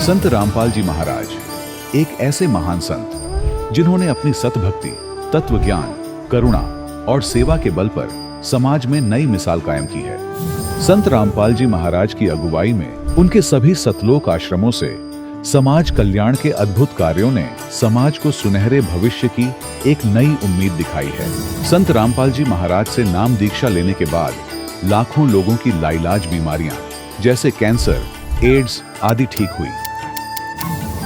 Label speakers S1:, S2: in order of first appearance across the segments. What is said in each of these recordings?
S1: संत रामपाल जी महाराज एक ऐसे महान संत जिन्होंने अपनी सतभक्ति, तत्व ज्ञान, करुणा और सेवा के बल पर समाज में नई मिसाल कायम की है। संत रामपाल जी महाराज की अगुवाई में उनके सभी सतलोक आश्रमों से समाज कल्याण के अद्भुत कार्यों ने समाज को सुनहरे भविष्य की एक नई उम्मीद दिखाई है। संत रामपाल जी महाराज से नाम दीक्षा लेने के बाद लाखों लोगों की लाइलाज बीमारियां जैसे कैंसर, एड्स आदि ठीक हुई।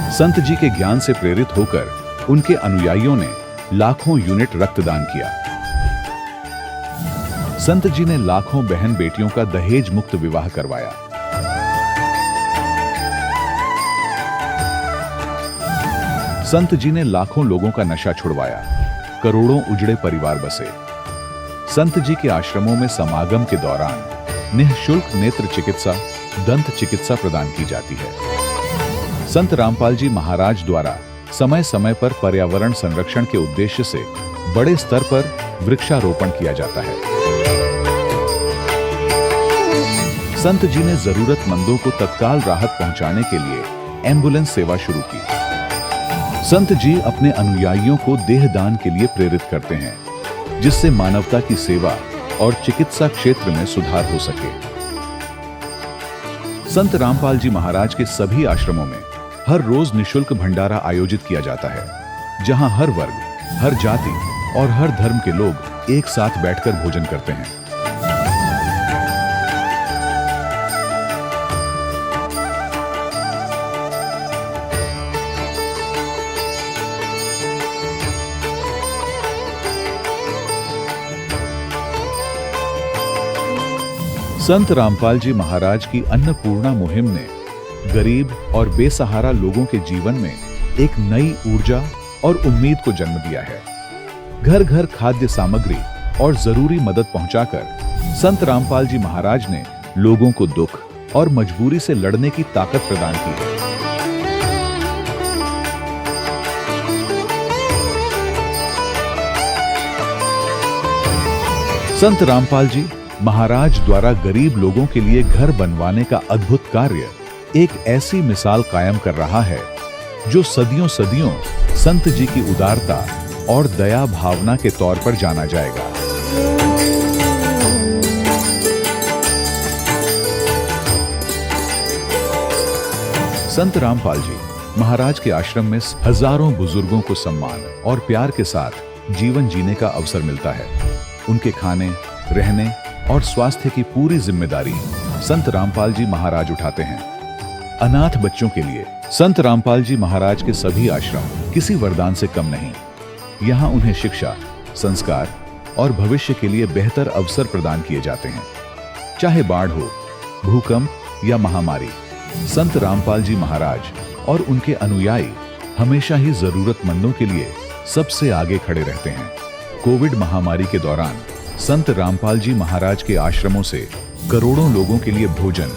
S1: संत जी के ज्ञान से प्रेरित होकर उनके अनुयायियों ने लाखों यूनिट रक्तदान किया। संत जी ने लाखों बहन बेटियों का दहेज मुक्त विवाह करवाया। संत जी ने लाखों लोगों का नशा छुड़वाया, करोड़ों उजड़े परिवार बसे। संत जी के आश्रमों में समागम के दौरान निःशुल्क नेत्र चिकित्सा, दंत चिकित्सा प्रदान की जाती है। संत रामपाल जी महाराज द्वारा समय समय पर पर्यावरण संरक्षण के उद्देश्य से बड़े स्तर पर वृक्षारोपण किया जाता है। संत जी ने जरूरतमंदों को तत्काल राहत पहुंचाने के लिए एम्बुलेंस सेवा शुरू की। संत जी अपने अनुयायियों को देहदान के लिए प्रेरित करते हैं, जिससे मानवता की सेवा और चिकित्सा क्षेत्र में सुधार हो सके। संत रामपाल जी महाराज के सभी आश्रमों में हर रोज निःशुल्क भंडारा आयोजित किया जाता है, जहां हर वर्ग, हर जाति और हर धर्म के लोग एक साथ बैठकर भोजन करते हैं। संत रामपाल जी महाराज की अन्नपूर्णा मुहिम ने गरीब और बेसहारा लोगों के जीवन में एक नई ऊर्जा और उम्मीद को जन्म दिया है। घर घर खाद्य सामग्री और जरूरी मदद पहुंचाकर संत रामपाल जी महाराज ने लोगों को दुख और मजबूरी से लड़ने की ताकत प्रदान की है। संत रामपाल जी महाराज द्वारा गरीब लोगों के लिए घर बनवाने का अद्भुत कार्य एक ऐसी मिसाल कायम कर रहा है जो सदियों सदियों संत जी की उदारता और दया भावना के तौर पर जाना जाएगा। संत रामपाल जी महाराज के आश्रम में हजारों बुजुर्गों को सम्मान और प्यार के साथ जीवन जीने का अवसर मिलता है। उनके खाने, रहने और स्वास्थ्य की पूरी जिम्मेदारी संत रामपाल जी महाराज उठाते हैं। अनाथ बच्चों के लिए संत रामपाल जी महाराज के सभी आश्रम किसी वरदान से कम नहीं। यहाँ उन्हें शिक्षा, संस्कार और भविष्य के लिए बेहतर अवसर प्रदान किए जाते हैं। चाहे बाढ़ हो, भूकंप या महामारी, संत रामपाल जी महाराज और उनके अनुयायी हमेशा ही जरूरतमंदों के लिए सबसे आगे खड़े रहते हैं। कोविड महामारी के दौरान संत रामपाल जी महाराज के आश्रमों से करोड़ों लोगों के लिए भोजन,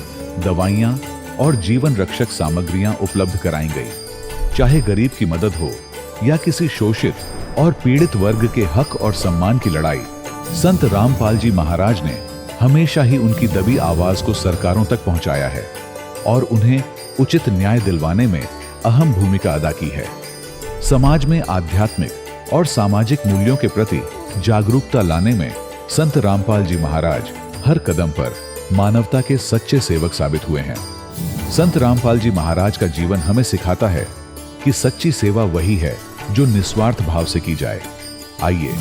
S1: दवाइयां और जीवन रक्षक सामग्रियां उपलब्ध कराई गई। चाहे गरीब की मदद हो या किसी शोषित और पीड़ित वर्ग के हक और सम्मान की लड़ाई, संत रामपाल जी महाराज ने हमेशा ही उनकी दबी आवाज को सरकारों तक पहुंचाया है और उन्हें उचित न्याय दिलवाने में अहम भूमिका अदा की है। समाज में आध्यात्मिक और सामाजिक मूल्यों के प्रति जागरूकता लाने में संत रामपाल जी महाराज हर कदम पर मानवता के सच्चे सेवक साबित हुए हैं। संत रामपाल जी महाराज का जीवन हमें सिखाता है कि सच्ची सेवा वही है जो निस्वार्थ भाव से की जाए। आइए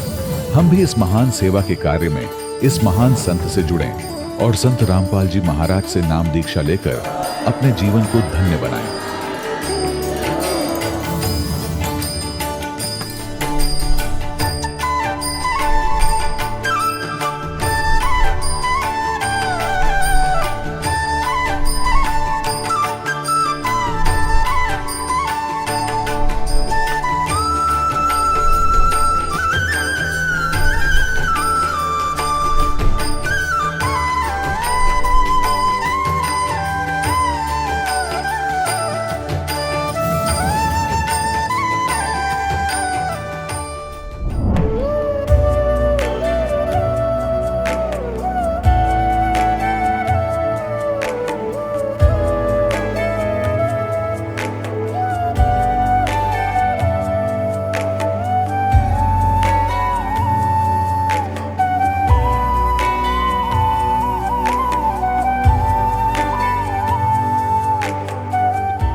S1: हम भी इस महान सेवा के कार्य में इस महान संत से जुड़ें और संत रामपाल जी महाराज से नाम दीक्षा लेकर अपने जीवन को धन्य बनाएं।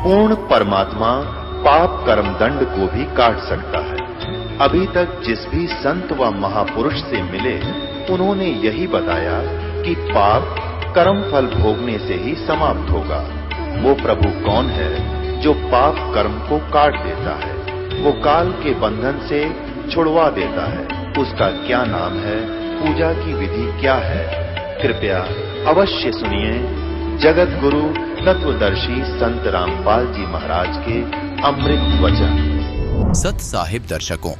S2: पूर्ण परमात्मा पाप कर्म दंड को भी काट सकता है। अभी तक जिस भी संत व महापुरुष से मिले, उन्होंने यही बताया कि पाप कर्म फल भोगने से ही समाप्त होगा। वो प्रभु कौन है जो पाप कर्म को काट देता है, वो काल के बंधन से छुड़वा देता है। उसका क्या नाम है, पूजा की विधि क्या है? कृपया अवश्य सुनिए जगत गुरु तत्वदर्शी संत रामपाल जी महाराज के अमृत वचन।
S3: सत साहिब दर्शकों,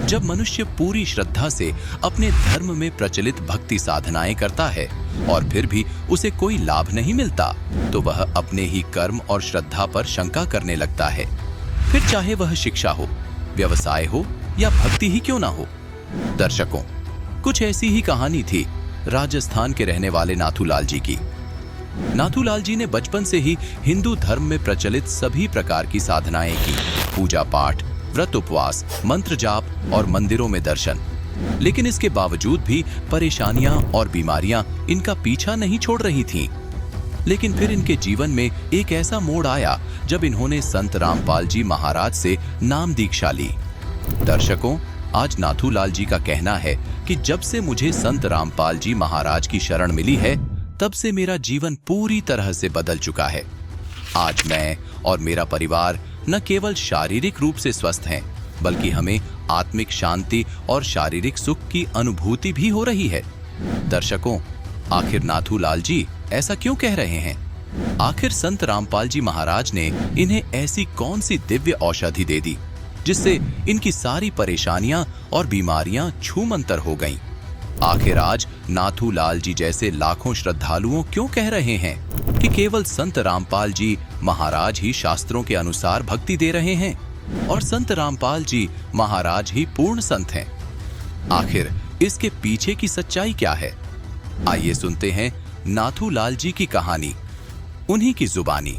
S3: जब मनुष्य पूरी श्रद्धा से अपने धर्म में प्रचलित भक्ति साधनाएं करता है और फिर भी उसे कोई लाभ नहीं मिलता, तो वह अपने ही कर्म और श्रद्धा पर शंका करने लगता है। फिर चाहे वह शिक्षा हो, व्यवसाय हो या भक्ति ही क्यों ना हो। दर्शकों, कुछ ऐसी ही कहानी थी राजस्थान के रहने वाले नाथूलाल जी की। नाथूलाल जी ने बचपन से ही हिंदू धर्म में प्रचलित सभी प्रकार की साधनाएं की, पूजा पाठ, व्रत उपवास, मंत्र जाप और मंदिरों में दर्शन। लेकिन इसके बावजूद भी परेशानियां और बीमारियां इनका पीछा नहीं छोड़ रही थीं। लेकिन फिर इनके जीवन में एक ऐसा मोड़ आया जब इन्होंने संत रामपाल जी महाराज से नाम दीक्षा ली। दर्शकों, आज नाथूलाल जी का कहना है कि जब से मुझे संत रामपाल जी महाराज की शरण मिली है, तब से मेरा जीवन पूरी तरह से बदल चुका है। आज मैं और मेरा परिवार न केवल शारीरिक रूप से स्वस्थ हैं, बल्कि हमें आत्मिक शांति और शारीरिक सुख की अनुभूति भी हो रही है। दर्शकों, आखिर नाथूलाल जी ऐसा क्यों कह रहे हैं? आखिर संत रामपाल जी महाराज ने इन्हें ऐसी कौन सी दिव्य औषधि दे दी जिससे इनकी सारी परेशानियां और बीमारियां छूमंतर हो गईं? आखिर आज नाथूलाल जी जैसे लाखों श्रद्धालुओं क्यों कह रहे हैं कि केवल संत रामपाल जी महाराज ही शास्त्रों के अनुसार भक्ति दे रहे हैं और संत रामपाल जी महाराज ही पूर्ण संत हैं? आखिर इसके पीछे की सच्चाई क्या है? आइए सुनते हैं नाथूलाल जी की कहानी, उन्हीं की जुबानी।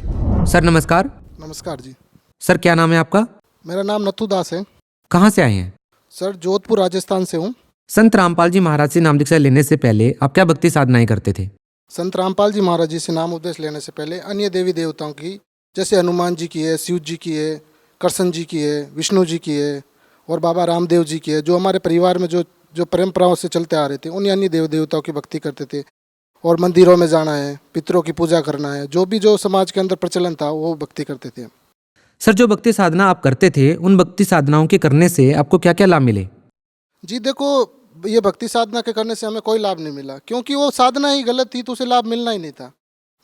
S4: सर नमस्कार।
S5: नमस्कार जी।
S4: सर क्या नाम है आपका?
S5: मेरा नाम नथु दास है।
S4: कहाँ से आए हैं?
S5: सर जोधपुर राजस्थान से हूँ।
S4: संत रामपाल जी महाराज से नाम दीक्षा लेने से पहले आप क्या भक्ति साधनाएं करते थे?
S5: संत रामपाल जी महाराज जी से नाम उपदेश लेने से पहले अन्य देवी देवताओं की, जैसे हनुमान जी की है, शिव जी की है, कृष्ण जी की है, विष्णु जी की है और बाबा रामदेव जी की है, जो हमारे परिवार में जो परंपराओं से चलते आ रहे थे, उन्हीं अन्य देव देवताओं की भक्ति करते थे। और मंदिरों में जाना है, पितरों की पूजा करना है, जो समाज के अंदर प्रचलन था वो भक्ति करते थे।
S4: सर जो भक्ति साधना आप करते थे, उन भक्ति साधनाओं के करने से आपको क्या क्या लाभ मिले?
S5: जी देखो, ये भक्ति साधना के करने से हमें कोई लाभ नहीं मिला, क्योंकि वो साधना ही गलत थी, तो उसे लाभ मिलना ही नहीं था।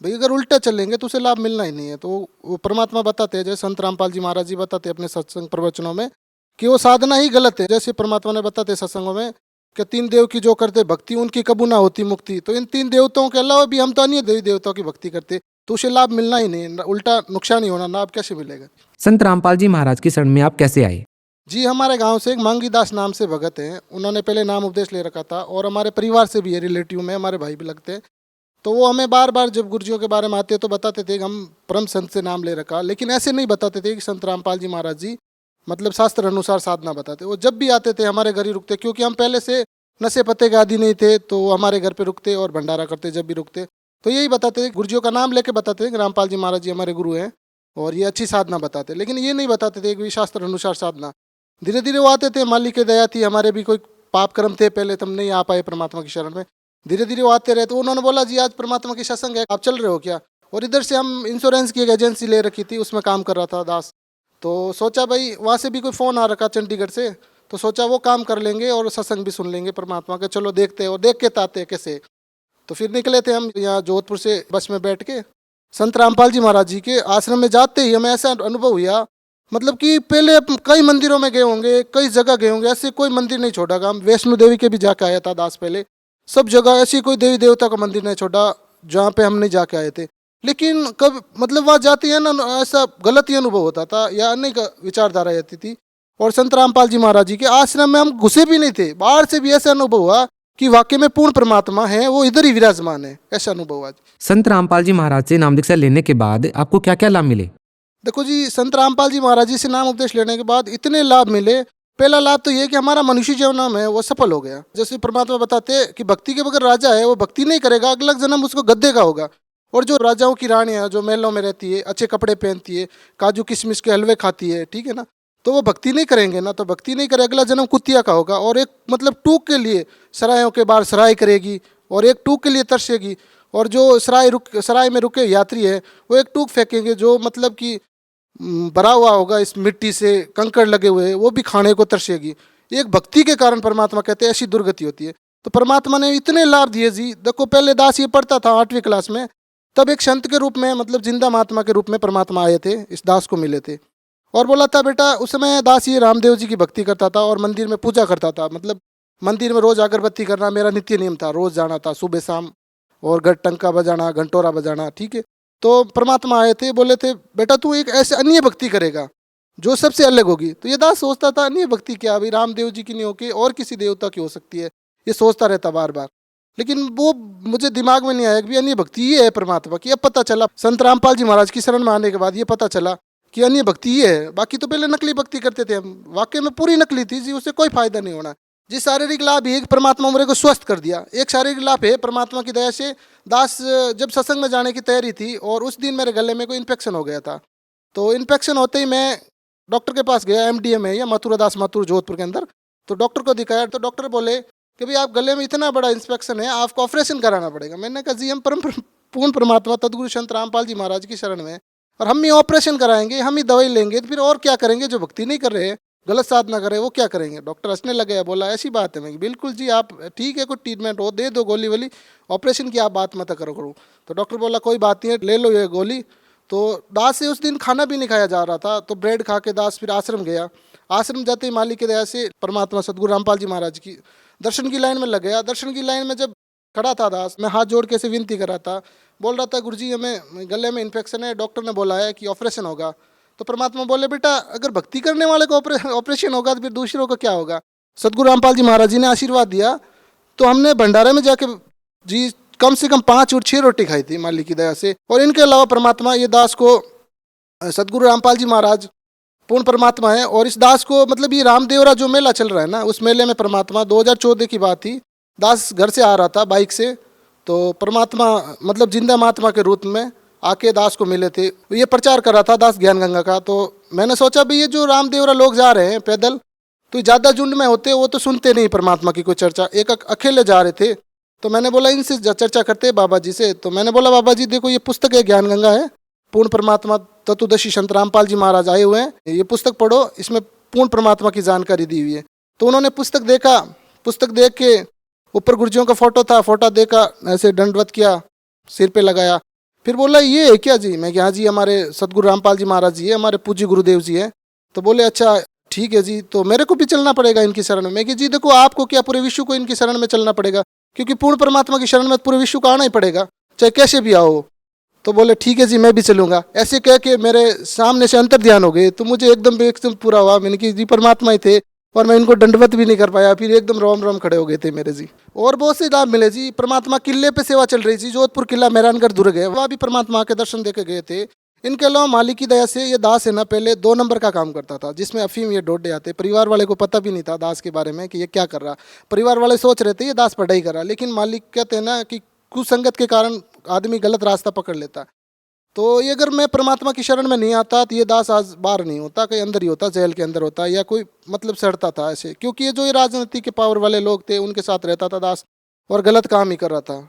S5: भाई अगर उल्टा चलेंगे तो उसे लाभ मिलना ही नहीं है। तो वो परमात्मा बताते हैं, जैसे संत रामपाल जी महाराज जी बताते हैं अपने सत्संग प्रवचनों में, कि वो साधना ही गलत है। जैसे परमात्मा ने बताते हैं सत्संगों में कि 3 देव की जो करते भक्ति, उनकी कबू ना होती मुक्ति। तो इन 3 देवताओं के अलावा भी हम तो अन्य देवी देवताओं की भक्ति करते, तो उसे लाभ मिलना ही नहीं, उल्टा नुकसान ही होना, लाभ कैसे मिलेगा?
S4: संत रामपाल जी महाराज की शरण में आप कैसे आए?
S5: जी, हमारे गांव से एक मांगी दास नाम से भगत हैं, उन्होंने पहले नाम उपदेश ले रखा था और हमारे परिवार से भी है, रिलेटिव में हमारे भाई भी लगते हैं। तो वो हमें बार बार जब गुरुजियों के बारे में आते तो बताते थे कि हम परम संत से नाम ले रखा, लेकिन ऐसे नहीं बताते थे कि संत रामपाल जी महाराज जी मतलब शास्त्र अनुसार साधना बताते। वो जब भी आते थे हमारे घर ही रुकते, क्योंकि हम पहले से नशे पत्ते के आदि नहीं थे, तो हमारे घर पे रुकते और भंडारा करते। जब भी रुकते तो यही बताते थे, गुरुजियों का नाम लेके बताते थे कि रामपाल जी महाराज जी हमारे गुरु हैं और ये अच्छी साधना बताते, लेकिन ये नहीं बताते थे कि शास्त्र अनुसार साधना। धीरे धीरे वो आते थे, मालिक की दया थी, हमारे भी कोई पाप कर्म थे पहले, तुम नहीं आ पाए परमात्मा की शरण में। धीरे धीरे वो आते रहे, तो उन्होंने बोला जी आज परमात्मा की सत्संग है, आप चल रहे हो क्या? और इधर से हम इंश्योरेंस की एक एजेंसी ले रखी थी, उसमें काम कर रहा था दास। तो सोचा भाई वहाँ से भी कोई फ़ोन आ रखा चंडीगढ़ से, तो सोचा वो काम कर लेंगे और सत्संग भी सुन लेंगे परमात्मा के, चलो देखते हैं और देख के ताते हैं कैसे। तो फिर निकले थे हम यहाँ जोधपुर से बस में बैठ के। संत रामपाल जी महाराज जी के आश्रम में जाते ही हमें ऐसा अनुभव हुआ, मतलब कि पहले कई मंदिरों में गए होंगे, कई जगह गए होंगे, ऐसे कोई मंदिर नहीं छोड़ा। हम वैष्णो देवी के भी जाके आया था दास पहले, सब जगह ऐसी कोई देवी देवता का मंदिर नहीं छोड़ा जहाँ पे हम नहीं जाके आए थे। लेकिन कब मतलब वहाँ जाती है ना, ऐसा गलत ही अनुभव होता था या अनेक विचारधारा रहती थी। और संत रामपाल जी महाराज जी के आश्रम में हम घुसे भी नहीं थे, बाहर से भी ऐसा अनुभव हुआ कि वाकई में पूर्ण परमात्मा है, वो इधर ही विराजमान है, ऐसा अनुभव आज।
S4: संत रामपाल जी महाराज से नाम दीक्षा लेने के बाद आपको क्या क्या लाभ मिले?
S5: देखो जी, संत रामपाल जी महाराज जी से नाम उपदेश लेने के बाद इतने लाभ मिले। पहला लाभ तो ये कि हमारा मनुष्य जीवन है वो सफल हो गया। जैसे परमात्मा बताते हैं कि भक्ति के बगैर राजा है, वो भक्ति नहीं करेगा, अगला जन्म उसको गद्दे का होगा। और जो राजाओं की रानियाँ जो महलों में रहती है, अच्छे कपड़े पहनती है, काजू किशमिश के हलवे खाती है, ठीक है ना, तो वो भक्ति नहीं करेंगे ना, तो भक्ति नहीं करे, अगला जन्म कुतिया का होगा। और एक मतलब टूक के लिए सरायों के बाहर सराय करेगी और एक टूक के लिए तरसेगी। और जो सराय में रुके यात्री है वो एक टूक फेंकेंगे जो मतलब कि भरा हुआ होगा इस मिट्टी से, कंकड़ लगे हुए, वो भी खाने को तरसेगी। एक भक्ति के कारण परमात्मा कहते हैं ऐसी दुर्गति होती है। तो परमात्मा ने इतने लाभ दिए जी। देखो पहले दास ये पढ़ता था 8वीं क्लास में, तब एक संत के रूप में मतलब जिंदा महात्मा के रूप में परमात्मा आए थे, इस दास को मिले थे और बोला था बेटा, उस समय दास ये रामदेव जी की भक्ति करता था और मंदिर में पूजा करता था। मतलब मंदिर में रोज अगरबत्ती करना मेरा नित्य नियम था, रोज जाना था सुबह शाम, और गढ़ टंका बजाना, घंटोरा बजाना, ठीक है। तो परमात्मा आए थे, बोले थे बेटा तू एक ऐसे अन्य भक्ति करेगा जो सबसे अलग होगी। तो ये दास सोचता था अन्य भक्ति क्या, अभी रामदेव जी की नहीं होके और किसी देवता की हो सकती है, ये सोचता रहता बार बार। लेकिन वो मुझे दिमाग में नहीं आया कि अन्य भक्ति ये है परमात्मा की। अब पता चला संत रामपाल जी महाराज की शरण में आने के बाद ये पता चला कि अन्य भक्ति ये है। बाकी तो पहले नकली भक्ति करते थे हम, वाकई में पूरी नकली थी जी, उससे कोई फायदा नहीं होना। जी शारीरिक लाभ है, परमात्मा मेरे को स्वस्थ कर दिया। एक शारीरिक लाभ है परमात्मा की दया से, दास जब सत्संग में जाने की तैयारी थी और उस दिन मेरे गले में कोई इन्फेक्शन हो गया था। तो इन्फेक्शन होते ही मैं डॉक्टर के पास गया, MDM है या मथुरा दास माथुर जोधपुर के अंदर। तो डॉक्टर को दिखाया तो डॉक्टर बोले कि भाई आप गले में इतना बड़ा इन्फेक्शन है, आपको ऑपरेशन कराना पड़ेगा। मैंने कहा जी हम पूर्ण परमात्मा तदगुरु संत रामपाल जी महाराज की शरण में, और हम ही ऑपरेशन कराएंगे, हम ही दवाई लेंगे, तो फिर और क्या करेंगे? जो भक्ति नहीं कर रहे हैं, गलत साधना कर रहे हैं, वो क्या करेंगे? डॉक्टर हंसने लगे, बोला ऐसी बात है। मैं बिल्कुल जी, आप ठीक है, कोई ट्रीटमेंट हो दे दो गोली वोली, ऑपरेशन की आप बात मत करो। तो डॉक्टर बोला कोई बात नहीं है, ले लो ये गोली। तो दास से उस दिन खाना भी नहीं खाया जा रहा था, तो ब्रेड खा के दास फिर आश्रम गया। आश्रम जाते ही मालिक की दया से परमात्मा सदगुरु रामपाल जी महाराज की दर्शन की लाइन में लग गया। दर्शन की लाइन में जब खड़ा था दास, मैं हाथ जोड़ के ऐसे विनती कर रहा था, बोल रहा था गुरुजी हमें गले में इन्फेक्शन है, डॉक्टर ने बोला है कि ऑपरेशन होगा। तो परमात्मा बोले बेटा अगर भक्ति करने वाले को ऑपरेशन होगा तो फिर दूसरों को क्या होगा? सदगुरु रामपाल जी महाराज जी ने आशीर्वाद दिया। तो हमने भंडारे में जाके जी कम से कम 5 और 6 रोटी खाई थी मालिक की दया से। और इनके अलावा परमात्मा ये दास को सदगुरु रामपाल जी महाराज पूर्ण परमात्मा है। और इस दास को मतलब ये रामदेवरा जो मेला चल रहा है ना, उस मेले में परमात्मा 2014 की बात थी, दास घर से आ रहा था बाइक से, तो परमात्मा मतलब जिंदा महात्मा के रूप में आके दास को मिले थे। ये प्रचार कर रहा था दास ज्ञान गंगा का। तो मैंने सोचा भी ये जो रामदेवरा लोग जा रहे हैं पैदल, तो ज़्यादा झुंड में होते वो तो सुनते नहीं परमात्मा की कोई चर्चा, एक अकेले जा रहे थे। तो मैंने बोला इनसे चर्चा करते बाबा जी से। तो मैंने बोला बाबा जी देखो ये पुस्तक है ज्ञान गंगा है, पूर्ण परमात्मा तत्वदर्शी संत रामपाल जी महाराज आए हुए हैं, ये पुस्तक पढ़ो, इसमें पूर्ण परमात्मा की जानकारी दी हुई है। तो उन्होंने पुस्तक देखा, पुस्तक देख के ऊपर गुरुजियों का फोटो था, फोटो देखा, ऐसे दंडवत किया, सिर पे लगाया, फिर बोला ये है क्या जी? मैं कि हाँ जी हमारे सदगुरु रामपाल जी महाराज जी है, हमारे पूज्य गुरुदेव जी है। तो बोले अच्छा ठीक है जी, तो मेरे को भी चलना पड़ेगा इनकी शरण में? मैं कि जी देखो आपको क्या पूरे विश्व को इनकी शरण में चलना पड़ेगा, क्योंकि पूर्ण परमात्मा की शरण में पूरे विश्व को आना ही पड़ेगा, चाहे कैसे भी आओ। तो बोले ठीक है जी मैं भी चलूंगा। ऐसे कह के मेरे सामने से अंतर ध्यान हो गए। तो मुझे एकदम पूरा हुआ, मैंने कि जी परमात्मा ही थे, और मैं इनको दंडवत भी नहीं कर पाया, फिर एकदम रोम रोम खड़े हो गए थे मेरे जी। और बहुत से लाभ मिले जी। परमात्मा किले पे सेवा चल रही थी, जोधपुर किला मेहरानगढ़ दुर्ग है, वहाँ भी परमात्मा के दर्शन देके गए थे। इनके अलावा मालिक की दया से ये दास है ना पहले 2 नंबर का काम करता था, जिसमें अफीम ये डोडे आते। परिवार वाले को पता भी नहीं था दास के बारे में कि ये क्या कर रहा। परिवार वाले सोच रहे थे ये दास पढ़ाई कर रहा, लेकिन मालिक कहते हैं ना कि कुसंगत के कारण आदमी गलत रास्ता पकड़ लेता। तो ये अगर मैं परमात्मा की शरण में नहीं आता तो ये दास आज बाहर नहीं होता, कहीं अंदर ही होता, जेल के अंदर होता, या कोई मतलब सड़ता था ऐसे। क्योंकि ये जो ये राजनीति के पावर वाले लोग थे उनके साथ रहता था दास, और गलत काम ही कर रहा था।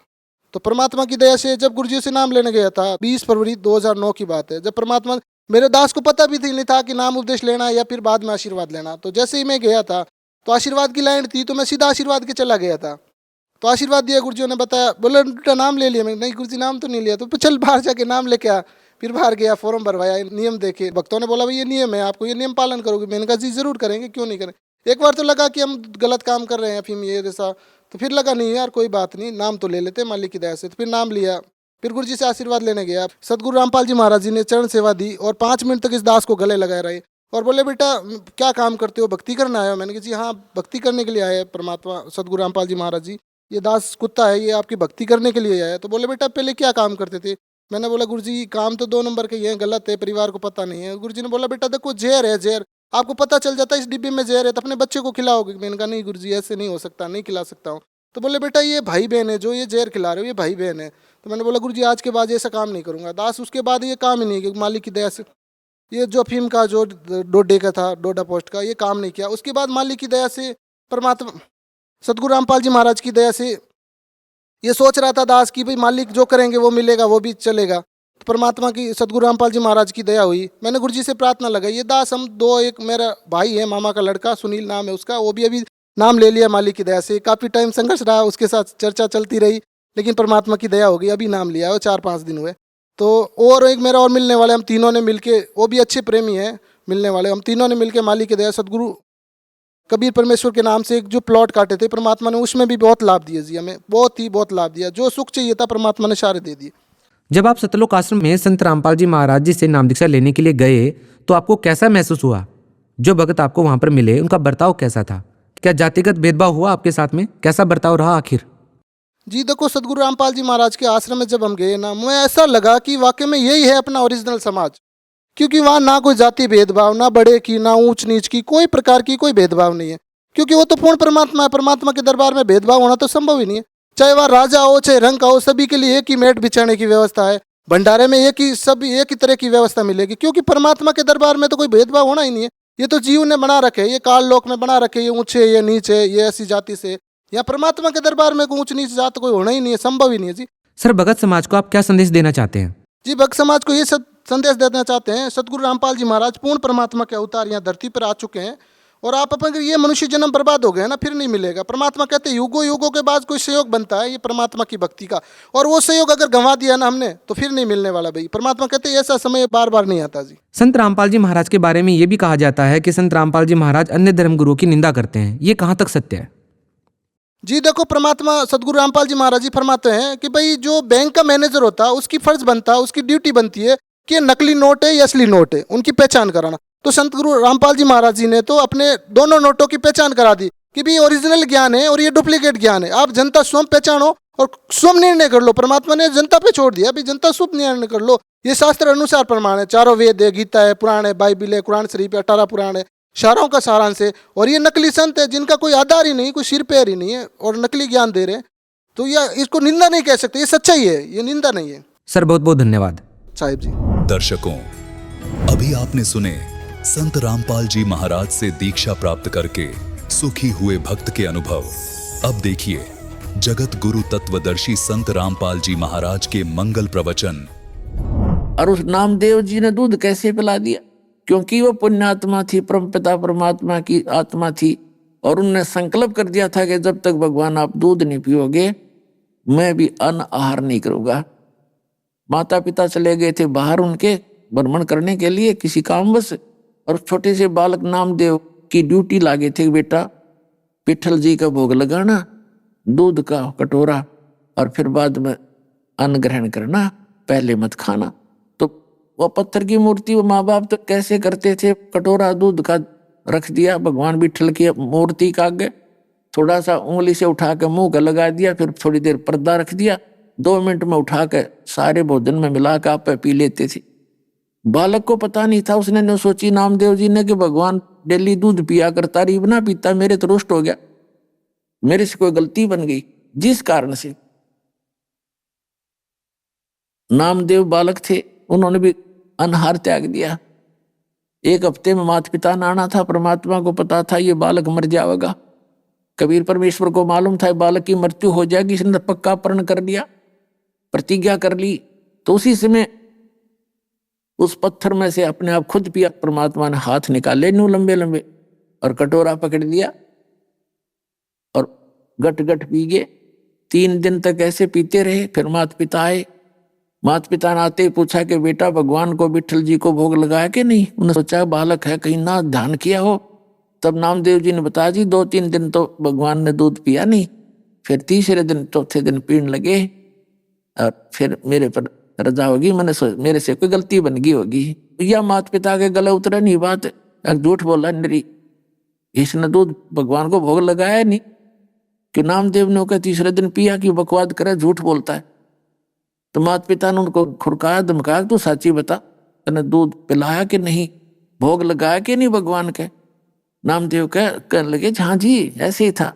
S5: तो परमात्मा की दया से जब गुरुजी से नाम लेने गया था, 20 फरवरी 2009 की बात है, जब परमात्मा मेरे दास को पता भी नहीं था कि नाम उपदेश लेना या फिर बाद में आशीर्वाद लेना। तो जैसे ही मैं गया था तो आशीर्वाद की लाइन थी, तो मैं सीधा आशीर्वाद के चला गया था। तो आशीर्वाद दिया, गुरुजी ने बताया, बोले बेटा नाम ले लिया? मैं नहीं गुरुजी नाम तो नहीं लिया। तो चल बाहर जाके नाम लेके आ। फिर बाहर गया, फॉर्म भरवाया, नियम देखे। भक्तों ने बोला भाई ये नियम है, आपको ये नियम पालन करोगे? मैंने कहा जी जरूर करेंगे, क्यों नहीं करें। एक बार तो लगा कि हम गलत काम कर रहे हैं, फिर ये जैसा, तो फिर लगा नहीं यार कोई बात नहीं, नाम तो ले लेते मालिक की दया से। तो फिर नाम लिया, फिर गुरुजी से आशीर्वाद लेने गया। सदगुरु रामपाल जी महाराज जी ने चरण सेवा दी और 5 मिनट तक इस दास को गले लगाए रहे और बोले बेटा क्या काम करते हो? भक्ति करने आए हो? मैंने कहा जी हाँ भक्ति करने के लिए आए परमात्मा सदगुरु रामपाल जी महाराज जी। ये दास कुत्ता है, ये आपकी भक्ति करने के लिए आया। तो बोले बेटा पहले क्या काम करते थे? मैंने बोला गुरुजी काम तो 2 नंबर के ही हैं, गलत है, परिवार को पता नहीं है। गुरुजी ने बोला बेटा देखो जहर है, जहर आपको पता चल जाता है इस डिब्बे में जहर है तो अपने बच्चे को खिलाओगे? मैंने कहा नहीं गुरुजी ऐसे नहीं हो सकता, नहीं खिला सकता हूँ। तो बोले बेटा ये भाई बहन है, जो ये जहर खिला रहे हो ये भाई बहन है। तो मैंने बोला गुरुजी आज के बाद ऐसा काम नहीं करूँगा। दास उसके बाद ये काम ही नहीं किया मालिक की दया से। ये जो अफीम का जो डोडे का था, डोडा पोस्ट का, ये काम नहीं किया। उसके बाद मालिक की दया से, परमात्मा सदगुरु रामपाल जी महाराज की दया से ये सोच रहा था दास कि भाई मालिक जो करेंगे वो मिलेगा, वो भी चलेगा। तो परमात्मा की, सदगुरु रामपाल जी महाराज की दया हुई। मैंने गुरुजी से प्रार्थना लगाई, ये दास हम दो, एक मेरा भाई है मामा का लड़का सुनील नाम है उसका, वो भी अभी नाम ले लिया मालिक की दया से। काफ़ी टाइम संघर्ष रहा, उसके साथ चर्चा चलती रही, लेकिन परमात्मा की दया हो गई, अभी नाम लिया है, 4-5 दिन हुए। तो और एक मेरा और मिलने वाले, हम तीनों ने मिलके, वो भी अच्छे प्रेमी हैं मिलने वाले, हम तीनों ने मिलके मालिक की दया सदगुरु कबीर परमेश्वर के नाम से एक जो प्लॉट काटे थे परमात्मा ने, उसमें भी बहुत लाभ दिया जी, हमें बहुत लाभ दिया। जो सुख चाहिए था परमात्मा ने सारे दे दिए।
S4: जब आप सतलोक आश्रम में संत रामपाल जी महाराज जी से नाम दीक्षा लेने के लिए गए तो आपको कैसा महसूस हुआ? जो भगत आपको वहां पर मिले उनका बर्ताव कैसा था? क्या जातिगत भेदभाव हुआ आपके साथ में? कैसा बर्ताव रहा आखिर?
S5: जी देखो, सदगुरु रामपाल जी महाराज के आश्रम में जब हम गए ना, मुझे ऐसा लगा कि वाकई में यही है अपना ओरिजिनल समाज। क्योंकि वहाँ ना कोई जाति भेदभाव, ना बड़े की, ना ऊंच नीच की, कोई प्रकार की कोई भेदभाव नहीं है। क्योंकि वो तो पूर्ण परमात्मा है। परमात्मा के दरबार में भेदभाव होना तो संभव ही नहीं है। चाहे वह राजा हो, चाहे रंग का हो, सभी के लिए एक ही मेट बिछाने की व्यवस्था है। भंडारे में एक ही तरह की व्यवस्था मिलेगी। क्योंकि परमात्मा के दरबार में तो कोई भेदभाव होना ही नहीं है। ये तो जीव ने बना रखे, ये काल लोक में बना रखे, ये ऊंचे, ये नीचे, ये ऐसी जाति से। या परमात्मा के दरबार में कोई ऊंच नीच जात कोई होना ही नहीं है, संभव ही नहीं है जी।
S4: सर, भगत समाज को आप क्या संदेश देना चाहते हैं?
S5: जी, भक्त समाज को ये सब संदेश देना चाहते हैं, सदगुरु रामपाल जी महाराज पूर्ण परमात्मा के अवतार यहाँ धरती पर आ चुके हैं। और आप अपन ये मनुष्य जन्म बर्बाद हो गए ना, फिर नहीं मिलेगा। परमात्मा कहते हैं युगों युगों के बाद कोई सहयोग बनता है ये परमात्मा की भक्ति का, और वो सहयोग अगर गंवा दिया ना हमने तो फिर नहीं मिलने वाला भाई। परमात्मा कहते हैं ऐसा समय बार बार नहीं आता जी।
S4: संत रामपाल जी महाराज के बारे में ये भी कहा जाता है कि संत रामपाल जी महाराज अन्य धर्मगुरुओं की निंदा करते हैं, ये कहाँ तक सत्य है?
S5: जी देखो, परमात्मा सदगुरु रामपाल जी महाराज जी फरमाते हैं कि भाई जो बैंक का मैनेजर होता है उसकी फर्ज बनता है, उसकी ड्यूटी बनती है कि ये नकली नोट है या असली नोट है, उनकी पहचान कराना। तो संत गुरु रामपाल जी महाराज जी ने तो अपने दोनों नोटों की पहचान करा दी कि भाई ओरिजिनल ज्ञान है और ये डुप्लीकेट ज्ञान है। आप जनता स्वयं पहचानो और स्वयं निर्णय कर लो। परमात्मा ने जनता पे छोड़ दिया, भाई जनता स्वयं निर्णय कर लो। ये शास्त्र अनुसार प्रमाण है, चारों वेद है, गीता है, पुराण है, बाइबिल है, कुरान शरीफ है, 18 पुराण है, शारों का सारांश है। और ये नकली संत है जिनका कोई आधार ही नहीं, कोई सिर पैर ही नहीं है और नकली ज्ञान दे रहे हैं। तो यह इसको निंदा नहीं कह सकते, ये सच्चाई है, ये निंदा नहीं है।
S4: सर, बहुत बहुत धन्यवाद
S5: साहिब जी।
S6: दर्शकों, अभी आपने सुने संत रामपाल जी महाराज से दीक्षा प्राप्त करके सुखी हुए भक्त के अनुभव। अब देखिए जगत गुरु तत्वदर्शी संत रामपाल जी महाराज के मंगल प्रवचन।
S7: और उस नामदेव जी ने दूध कैसे पिला दिया? क्योंकि वो पुण्यात्मा थी, परमपिता परमात्मा की आत्मा थी, और उनने संकल्प कर दिया था कि जब तक भगवान आप दूध नहीं पियोगे मैं भी अन्न आहार नहीं करूंगा। माता पिता चले गए थे बाहर उनके भ्रमण करने के लिए किसी कामवश, और छोटे से बालक नामदेव की ड्यूटी लागे थे, बेटा विठल जी का भोग लगाना, दूध का कटोरा, और फिर बाद में अन्न ग्रहण करना, पहले मत खाना। तो वो पत्थर की मूर्ति वो माँ बाप तो कैसे करते थे, कटोरा दूध का रख दिया भगवान विठल की मूर्ति का आगे, थोड़ा सा उंगली से उठा के मुंह का लगा दिया, फिर थोड़ी देर पर्दा रख दिया, 2 मिनट में उठा के सारे भोजन में मिला के आप पी लेते थे। बालक को पता नहीं था, उसने न सोची नामदेव जी ने कि भगवान डेली दूध पिया करता, रीब ना पीता, मेरे तो रुष्ट हो गया, मेरे से कोई गलती बन गई, जिस कारण से नामदेव बालक थे उन्होंने भी अनहार त्याग दिया। 1 हफ्ते में माता पिता ने आना था, परमात्मा को पता था ये बालक मर जाएगा, कबीर परमेश्वर को मालूम था बालक की मृत्यु हो जाएगी, इसने पक्का प्रण कर लिया, प्रतिज्ञा कर ली। तो उसी समय उस पत्थर में से अपने आप खुद पिया, परमात्मा ने हाथ निकाले न्यू लंबे लंबे और कटोरा पकड़ दिया और गट गट पी गए। 3 दिन तक ऐसे पीते रहे। फिर माता पिता आए, माता पिता ने आते ही पूछा कि बेटा भगवान को विठल जी को भोग लगाया कि नहीं? उन्होंने सोचा बालक है कहीं ना ध्यान किया हो। तब नामदेव जी ने बताया जी 2-3 दिन तो भगवान ने दूध पिया नहीं, फिर तीसरे दिन चौथे दिन पीने लगे और फिर मेरे पर रजा होगी, मेरे से कोई गलती बन गई होगी। या माता पिता के गले उतरे नहीं बात, झूठ बोला नरी, इसने दूध भगवान को भोग लगाया नहीं कि नामदेव ने होकर तीसरे दिन पिया, कि बकवाद करे, झूठ बोलता है। तो माता पिता ने उनको खुरकाया, धमकाया, तू साची बता, तूने दूध पिलाया कि नहीं, भोग लगाया कि नहीं भगवान के? नामदेव कहने लगे हाँ जी ऐसे ही था।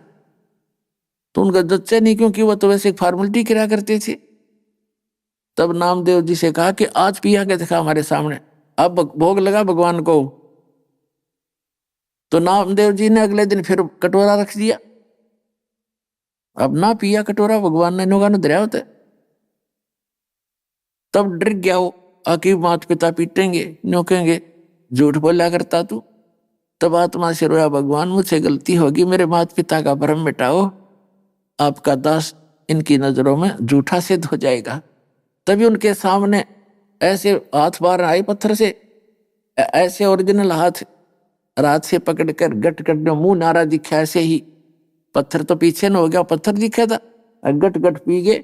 S7: तो तो उनका जच्चा नहीं, क्योंकि वो तो वैसे एक फॉर्मेलिटी किया करते थे। तब नामदेव जी से कहा कि आज पिया के दिखा हमारे सामने, अब भोग लगा भगवान को। तो नामदेव जी ने अगले दिन फिर कटोरा रख दिया। अब ना पिया कटोरा, भगवान ने नोगा धरा होता है। तब डर गया वो, आखिर माता पिता पीटेंगे, नोकेंगे, झूठ बोला करता तू। तब आत्मा से रोया, भगवान मुझसे गलती होगी, मेरे माता पिता का भ्रम मिटाओ, आपका दास इनकी नजरों में झूठा सिद्ध हो जाएगा। तभी उनके सामने ऐसे हाथ बाहर आए पत्थर से, ऐसे ओरिजिनल हाथ रात से पकड़कर गट गट में मुंह नारा दिखा। ऐसे ही पत्थर तो पीछे न हो गया, पत्थर दिखा था, गट गट पी गए।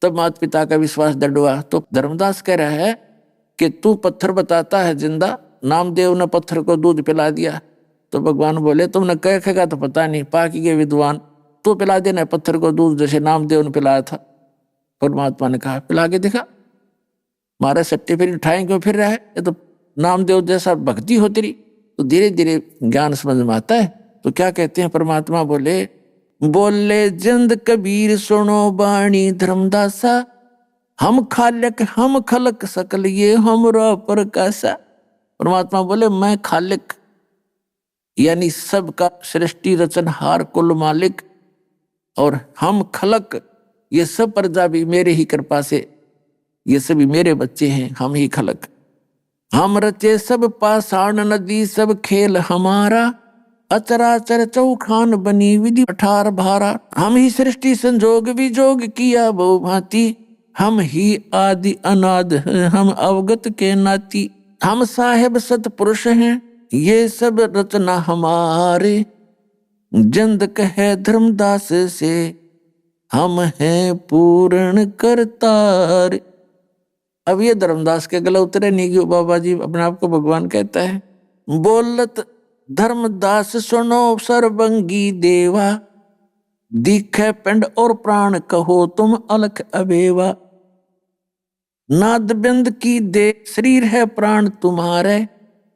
S7: तब माता पिता का विश्वास दृढ़ हुआ। तो धर्मदास कह रहा है कि तू पत्थर बताता है जिंदा, नामदेव ने पत्थर को दूध पिला दिया। तो भगवान बोले तुमने कह खेगा तो पता नहीं, पाकी के विद्वान, तू पिला देना पत्थर को दूध जैसे नामदेव ने पिलाया था। परमात्मा ने कहा पिला के दिखा, मारे सट्टे फिर उठाए क्यों फिर रहा है, ये तो नामदेव जैसा भक्ति हो तेरी। तो धीरे धीरे ज्ञान समझ में आता है। तो क्या कहते हैं परमात्मा, बोले जिंद कबीर सुनो बाणी धर्मदासा, हम खालिक हम खलक सकल ये हमरा प्रकाशा। परमात्मा बोले मैं खालिक यानी सबका सृष्टि रचनहार कुल मालिक, और हम खलक ये सब प्रजा भी मेरे ही कृपा से, ये सभी मेरे बच्चे हैं, हम ही खलक। हम रचे सब पाषाण नदी सब खेल हमारा, अचराचर चौखान बनी विधि 18 भारा। हम ही सृष्टि संजोग विजोग किया बहु भांति, हम ही आदि अनाद हैं हम अवगत के नाती। हम साहेब सतपुरुष हैं ये सब रचना हमारे, जंद कहे धर्मदास से हम हैं पूर्ण करतार। अब ये धर्मदास के गला उतरे नहीं क्यों, बाबा जी अपने आप को भगवान कहता है। बोलत धर्मदास सुनो सर्वंगी देवा, दिखे पिंड और प्राण कहो तुम अलख अबेवा। नाद बिंद की दे शरीर है प्राण तुम्हारे।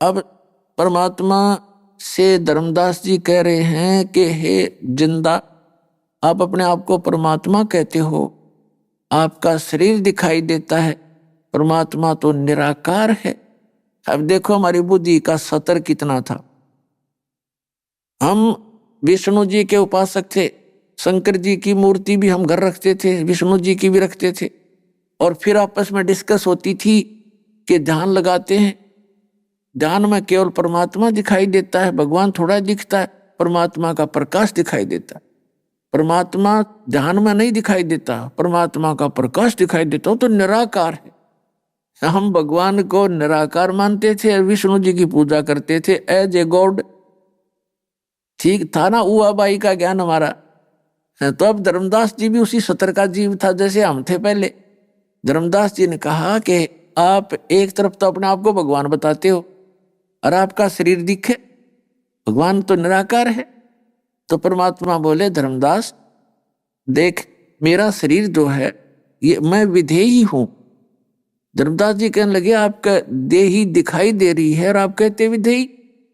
S7: अब परमात्मा से धर्मदास जी कह रहे हैं कि हे जिंदा, आप अपने आप को परमात्मा कहते हो, आपका शरीर दिखाई देता है, परमात्मा तो निराकार है। अब देखो हमारी बुद्धि का सतर कितना था। हम विष्णु जी के उपासक थे, शंकर जी की मूर्ति भी हम घर रखते थे, विष्णु जी की भी रखते थे, और फिर आपस में डिस्कस होती थी कि ध्यान लगाते हैं, ध्यान में केवल परमात्मा दिखाई देता है, भगवान थोड़ा दिखता है, परमात्मा का प्रकाश दिखाई देता है। परमात्मा ध्यान में नहीं दिखाई देता, परमात्मा का प्रकाश दिखाई देता, वो तो निराकार है। हम भगवान को निराकार मानते थे, विष्णु जी की पूजा करते थे एज ए गॉड। ठीक था ना हुआ बाई का ज्ञान हमारा। तो अब धर्मदास जी भी उसी सतर का जीव था जैसे हम थे पहले। धर्मदास जी ने कहा कि आप एक तरफ तो अपने आप को भगवान बताते हो और आपका शरीर दिखे, भगवान तो निराकार है। तो परमात्मा बोले धर्मदास देख, मेरा शरीर जो है ये मैं विधेयी हूं। धर्मदास जी कहने लगे आपका देही दिखाई दे रही है और आप कहते विधेयी।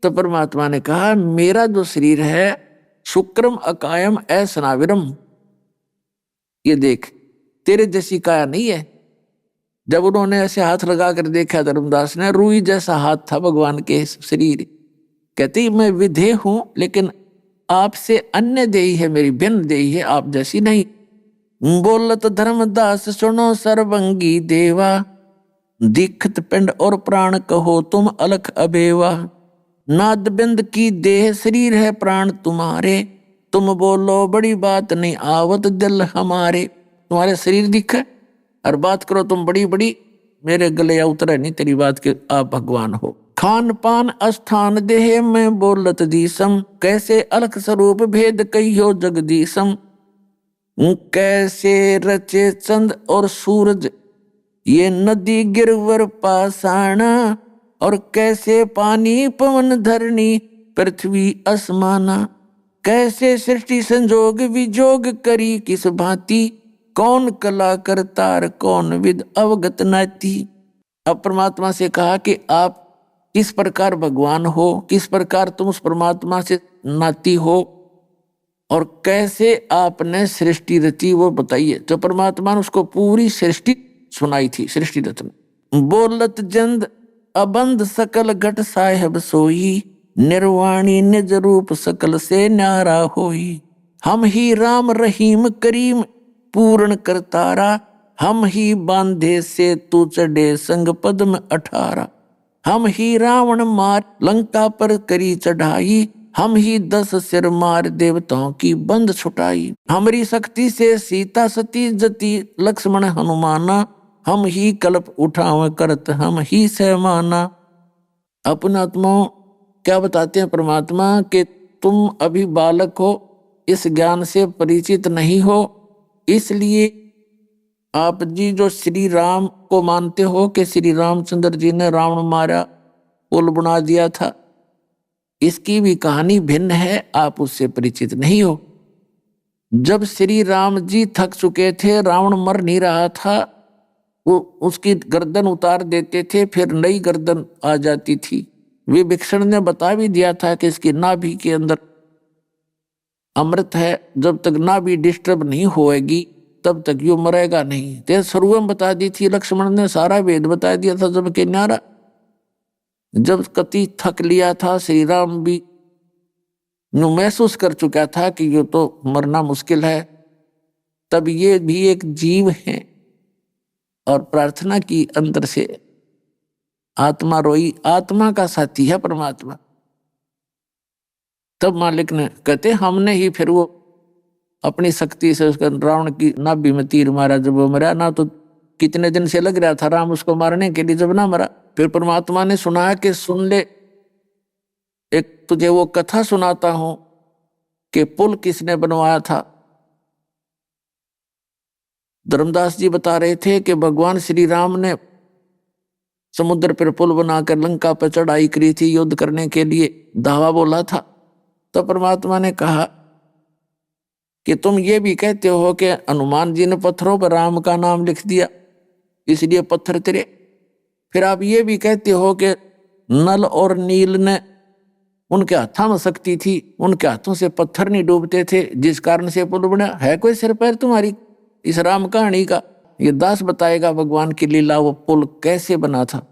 S7: तो परमात्मा ने कहा मेरा जो शरीर है शुक्रम अकायम असनाविरम, ये देख तेरे जैसी काया नहीं है। जब उन्होंने ऐसे हाथ लगा कर देखा धर्मदास ने, रूई जैसा हाथ था भगवान के शरीर। कहते मैं विधेय हूं लेकिन आपसे अन्य देही है, मेरी भिन्न देही है, आप जैसी नहीं। बोलत धर्मदास सुनो सर्वंगी देवा, दीखत पिंड और प्राण कहो तुम अलख अबेवा। नाद बिंद की देह शरीर है प्राण तुम्हारे, तुम बोलो बड़ी बात नहीं आवत दिल हमारे। तुम्हारे शरीर दिखे और बात करो तुम बड़ी बड़ी, मेरे गले या उतरे नहीं तेरी बात के आप भगवान हो। खान पान स्थान देह में बोलत दीसम, कैसे अलख स्वरूप भेद कहियो जगदीसम। कैसे रचे चंद और सूरज ये नदी गिरवर पाषाणा, और कैसे पानी पवन धरणी पृथ्वी आसमाना। कैसे सृष्टि संजोग विजोग करी किस भांति, कौन कला करतार कौन विद अवगत नाती। अब परमात्मा से कहा कि आप किस प्रकार भगवान हो, किस प्रकार तुम उस परमात्मा से नाती हो, और कैसे आपने सृष्टि रची वो बताइए। तो परमात्मा ने उसको पूरी सृष्टि सुनाई थी, सृष्टि रचना। बोलत जंद अबंध सकल घट साहेब सोई, निर्वाणी निज रूप सकल से न्यारा होई। हम ही राम रहीम करीम पूर्ण करतारा, हम ही बांधे से तू चढ़े संग पद्म 18। हम ही रावण मार लंका पर करी चढ़ाई, हम ही 10 सिर मार देवताओं की बंद छुटाई। हमारी शक्ति से सीता सती जती लक्ष्मण हनुमाना, हम ही कल्प उठावे करत हम ही सहमाना। अपने आत्माओं क्या बताते हैं परमात्मा कि तुम अभी बालक हो, इस ज्ञान से परिचित नहीं हो, इसलिए आप जी जो श्री राम को मानते हो कि श्री रामचंद्र जी ने रावण मारा, पुल बना दिया था, इसकी भी कहानी भिन्न है, आप उससे परिचित नहीं हो। जब श्री राम जी थक चुके थे, रावण मर नहीं रहा था, वो उसकी गर्दन उतार देते थे, फिर नई गर्दन आ जाती थी। विभीषण ने बता भी दिया था कि इसकी नाभि के अंदर अमृत है, जब तक नाभि डिस्टर्ब नहीं होएगी तब तक यो मरेगा नहीं। ते शुरुआत बता दी थी, लक्ष्मण ने सारा वेद बता दिया था। जब के न्यारा जब कति थक लिया था, श्री राम भी महसूस कर चुका था कि ये तो मरना मुश्किल है, तब ये भी एक जीव है और प्रार्थना की अंदर से आत्मा रोई। आत्मा का साथी है परमात्मा। तब मालिक ने कहते हमने ही फिर वो अपनी शक्ति से उसका रावण की नाभि में तीर मारा। जब वो मरा ना, तो कितने दिन से लग रहा था राम उसको मारने के लिए, जब ना मरा फिर परमात्मा ने सुनाया कि सुन ले, एक तुझे वो कथा सुनाता हूं कि पुल किसने बनवाया था। धर्मदास जी बता रहे थे कि भगवान श्री राम ने समुद्र पर पुल बनाकर लंका पर चढ़ाई करी थी युद्ध करने के लिए, धावा बोला था। तो परमात्मा ने कहा कि तुम ये भी कहते हो कि हनुमान जी ने पत्थरों पर राम का नाम लिख दिया, इसलिए पत्थर तेरे। फिर आप ये भी कहते हो कि नल और नील ने, उनके हाथों में शक्ति थी, उनके हाथों से पत्थर नहीं डूबते थे, जिस कारण से पुल बना। है कोई सिर पैर तुम्हारी इस राम कहानी का? ये दास बताएगा भगवान की लीला, वो पुल कैसे बना था।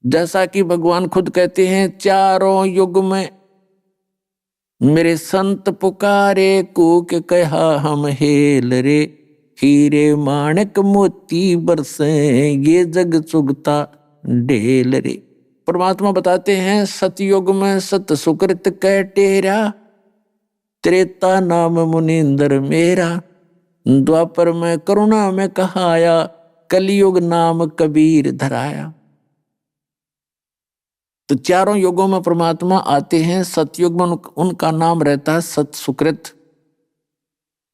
S7: जैसा कि भगवान खुद कहते हैं, चारों युग में मेरे संत पुकारे कूक कहा हम हेल रे, हीरे माणक मोती बरसे ये जग चुगता ढेल रे। परमात्मा बताते हैं, सतयुग में सत सुकृत कह टेरा, त्रेता नाम मुनिंदर मेरा, द्वापर में करुणा में कहाया, कलयुग नाम कबीर धराया। तो चारों युगों में परमात्मा आते हैं। सतयुग में उनका नाम रहता है सत सुकृत,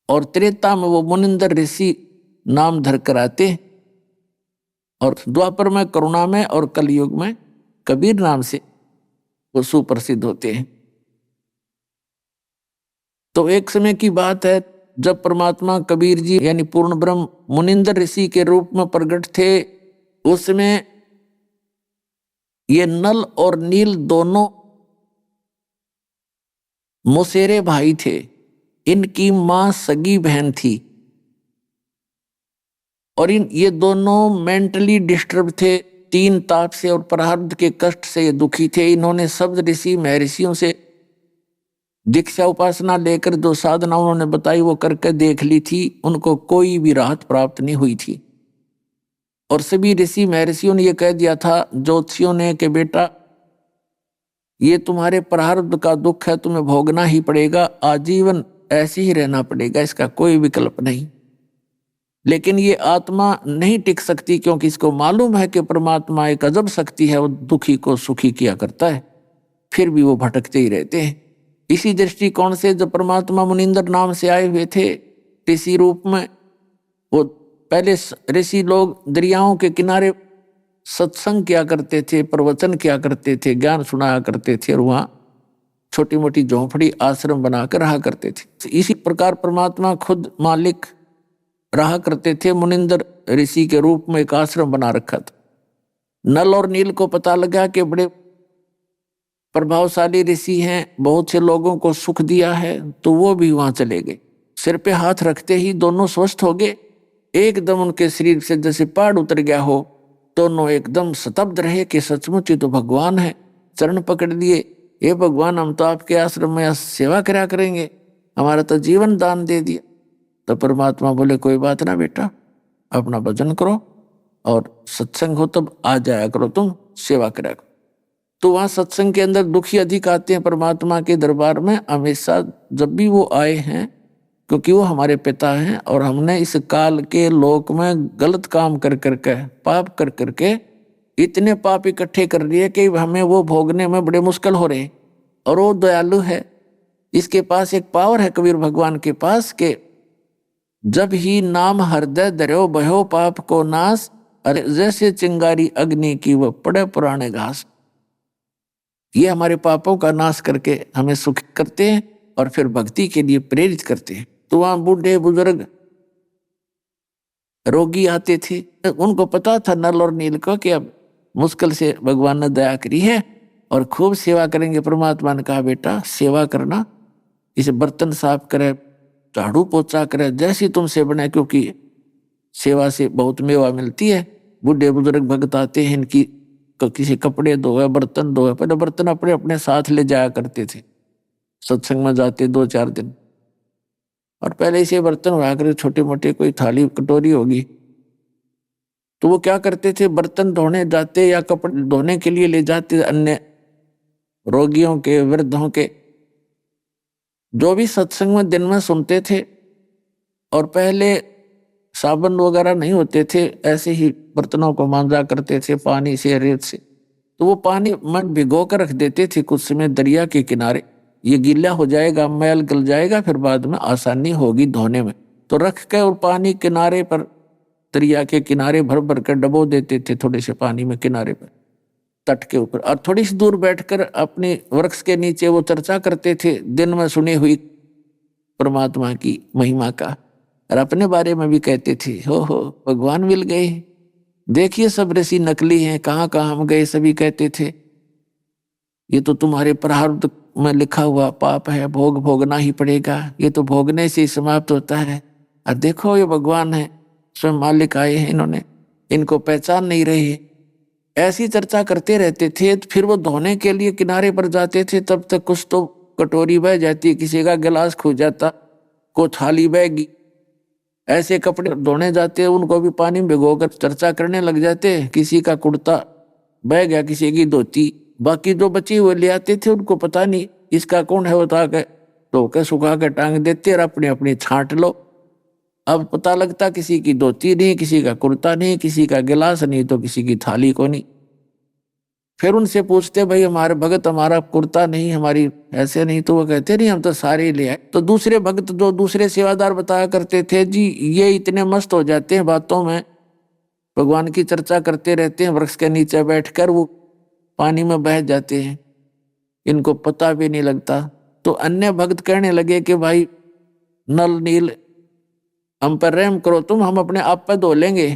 S7: और त्रेता में वो मुनिंदर ऋषि नाम धर कर आते हैं, और द्वापर में करुणा में, और कलयुग में कबीर नाम से वो सुप्रसिद्ध होते हैं। तो एक समय की बात है, जब परमात्मा कबीर जी यानी पूर्ण ब्रह्म मुनिंदर ऋषि के रूप में प्रकट थे, उस समय ये नल और नील दोनों मौसेरे भाई थे। इनकी मां सगी बहन थी, और ये दोनों मेंटली डिस्टर्ब थे, तीन ताप से और प्रारब्ध के कष्ट से ये दुखी थे। इन्होंने शब्द ऋषि महर्षियों से दीक्षा उपासना लेकर जो साधना उन्होंने बताई वो करके देख ली थी, उनको कोई भी राहत प्राप्त नहीं हुई थी। और सभी ऋषि महर्षियों ने ये कह दिया था, ज्योतिषियों ने, कि बेटा ये तुम्हारे प्रारब्ध का दुख है, तुम्हें भोगना ही पड़ेगा, आजीवन ऐसे ही रहना पड़ेगा, इसका कोई विकल्प नहीं। लेकिन ये आत्मा नहीं टिक सकती, क्योंकि इसको मालूम है कि परमात्मा एक अजब शक्ति है, वो दुखी को सुखी किया करता है, फिर भी वो भटकते ही रहते हैं। इसी दृष्टिकोण से जब परमात्मा मुनिंदर नाम से आए हुए थे ऋषि रूप में, वो पहले ऋषि लोग दरियाओं के किनारे सत्संग किया करते थे, प्रवचन किया करते थे, ज्ञान सुनाया करते थे, और वहाँ छोटी मोटी झोंपड़ी आश्रम बनाकर रहा करते थे। इसी प्रकार परमात्मा खुद मालिक रहा करते थे, मुनिंदर ऋषि के रूप में एक आश्रम बना रखा था। नल और नील को पता लगा कि बड़े प्रभावशाली ऋषि हैं, बहुत से लोगों को सुख दिया है, तो वो भी वहां चले गए। सिर पे हाथ रखते ही दोनों स्वस्थ हो गए। एकदम उनके शरीर से जैसे पहाड़ उतर गया हो। दोनों एकदम स्तब्ध रहे कि सचमुच ये तो भगवान है। चरण पकड़ लिए, हे भगवान, हम तो आपके आश्रम में सेवा करा करेंगे, हमारा तो जीवन दान दे दिया। तो परमात्मा बोले, कोई बात ना बेटा, अपना भजन करो और सत्संग हो तब आ जाया करो, तुम सेवा करा करो। तो वहां सत्संग के अंदर दुखी अधिक आते हैं परमात्मा के दरबार में हमेशा, जब भी वो आए हैं, क्योंकि वो हमारे पिता हैं और हमने इस काल के लोक में गलत काम कर करके, पाप कर करके इतने पाप इकट्ठे कर लिए कि हमें वो भोगने में बड़े मुश्किल हो रहे। और वो दयालु है, इसके पास एक पावर है कबीर भगवान के पास के जब ही नाम हृदय धर्यो भयो पाप को नाश, अरे जैसे चिंगारी अग्नि की वो पड़े पुराने घास। ये हमारे पापों का नाश करके हमें सुख करते हैं और फिर भक्ति के लिए प्रेरित करते हैं। तो वहां बूढ़े बुजुर्ग रोगी आते थे, उनको पता था नल और नील को कि अब मुश्किल से भगवान ने दया करी है और खूब सेवा करेंगे। परमात्मा ने कहा, बेटा सेवा करना, इसे बर्तन साफ करे, झाड़ू पोछा करे, जैसी तुमसे बने, क्योंकि सेवा से बहुत मेवा मिलती है। बूढ़े बुजुर्ग भक्त आते हैं, इनकी किसी कपड़े धोए, बर्तन धोए। पहले बर्तन अपने अपने साथ ले जाया करते थे, सत्संग में जाते 2-4 दिन, और पहले से बर्तन हुआ कर छोटे मोटे, कोई थाली कटोरी होगी। तो वो क्या करते थे, बर्तन धोने जाते या कपड़े धोने के लिए ले जाते अन्य रोगियों के, वृद्धों के, जो भी सत्संग में दिन में सुनते थे। और पहले साबुन वगैरह नहीं होते थे, ऐसे ही बर्तनों को मांजा करते थे पानी से, रेत से। तो वो पानी में भिगो कर रख देते थे कुछ समय दरिया के किनारे, ये गीला हो जाएगा, मैल गल जाएगा, फिर बाद में आसानी होगी धोने में। तो रख के और पानी किनारे पर, दरिया के किनारे भर भर कर डबो देते थे थोड़े से पानी में किनारे पर, तट के ऊपर। और थोड़ी सी दूर बैठकर अपने वृक्ष के नीचे वो चर्चा करते थे दिन में सुनी हुई परमात्मा की महिमा का, और अपने बारे में भी कहते थे, हो भगवान मिल गए, देखिए सब ऋषि नकली हैं, कहाँ कहाँ हम गए। सभी कहते थे ये तो तुम्हारे प्रारब्ध में लिखा हुआ पाप है, भोग भोगना ही पड़ेगा, ये तो भोगने से ही समाप्त होता है। और देखो ये भगवान है, स्वयं मालिक आए हैं, इन्होंने, इनको पहचान नहीं रही। ऐसी चर्चा करते रहते थे। फिर वो धोने के लिए किनारे पर जाते थे, तब तक कुछ तो कटोरी बह जाती, किसी का गिलास खो जाता, को थाली बहगी। ऐसे कपड़े धोने जाते, उनको भी पानी में भिगोकर चर्चा करने लग जाते। किसी का कुर्ता बह गया, किसी की धोती, बाकी जो बची हुए ले आते थे, उनको पता नहीं इसका कौन है, बता के धो के सुखा के टांग देते और अपनी अपनी छांट लो। अब पता लगता किसी की धोती नहीं, किसी का कुर्ता नहीं, किसी का गिलास नहीं, तो किसी की थाली को नहीं। फिर उनसे पूछते, भाई हमारे भगत, हमारा कुर्ता नहीं, हमारी ऐसे नहीं, तो वो कहते नहीं हम तो सारे ले आए। तो दूसरे भगत जो दूसरे सेवादार बताया करते थे, जी ये इतने मस्त हो जाते हैं बातों में, भगवान की चर्चा करते रहते हैं, वृक्ष के नीचे बैठकर वो पानी में बह जाते हैं, इनको पता भी नहीं लगता। तो अन्य भक्त कहने लगे कि भाई नल नील, हम पर रहम करो तुम, हम अपने आप पर धो लेंगे।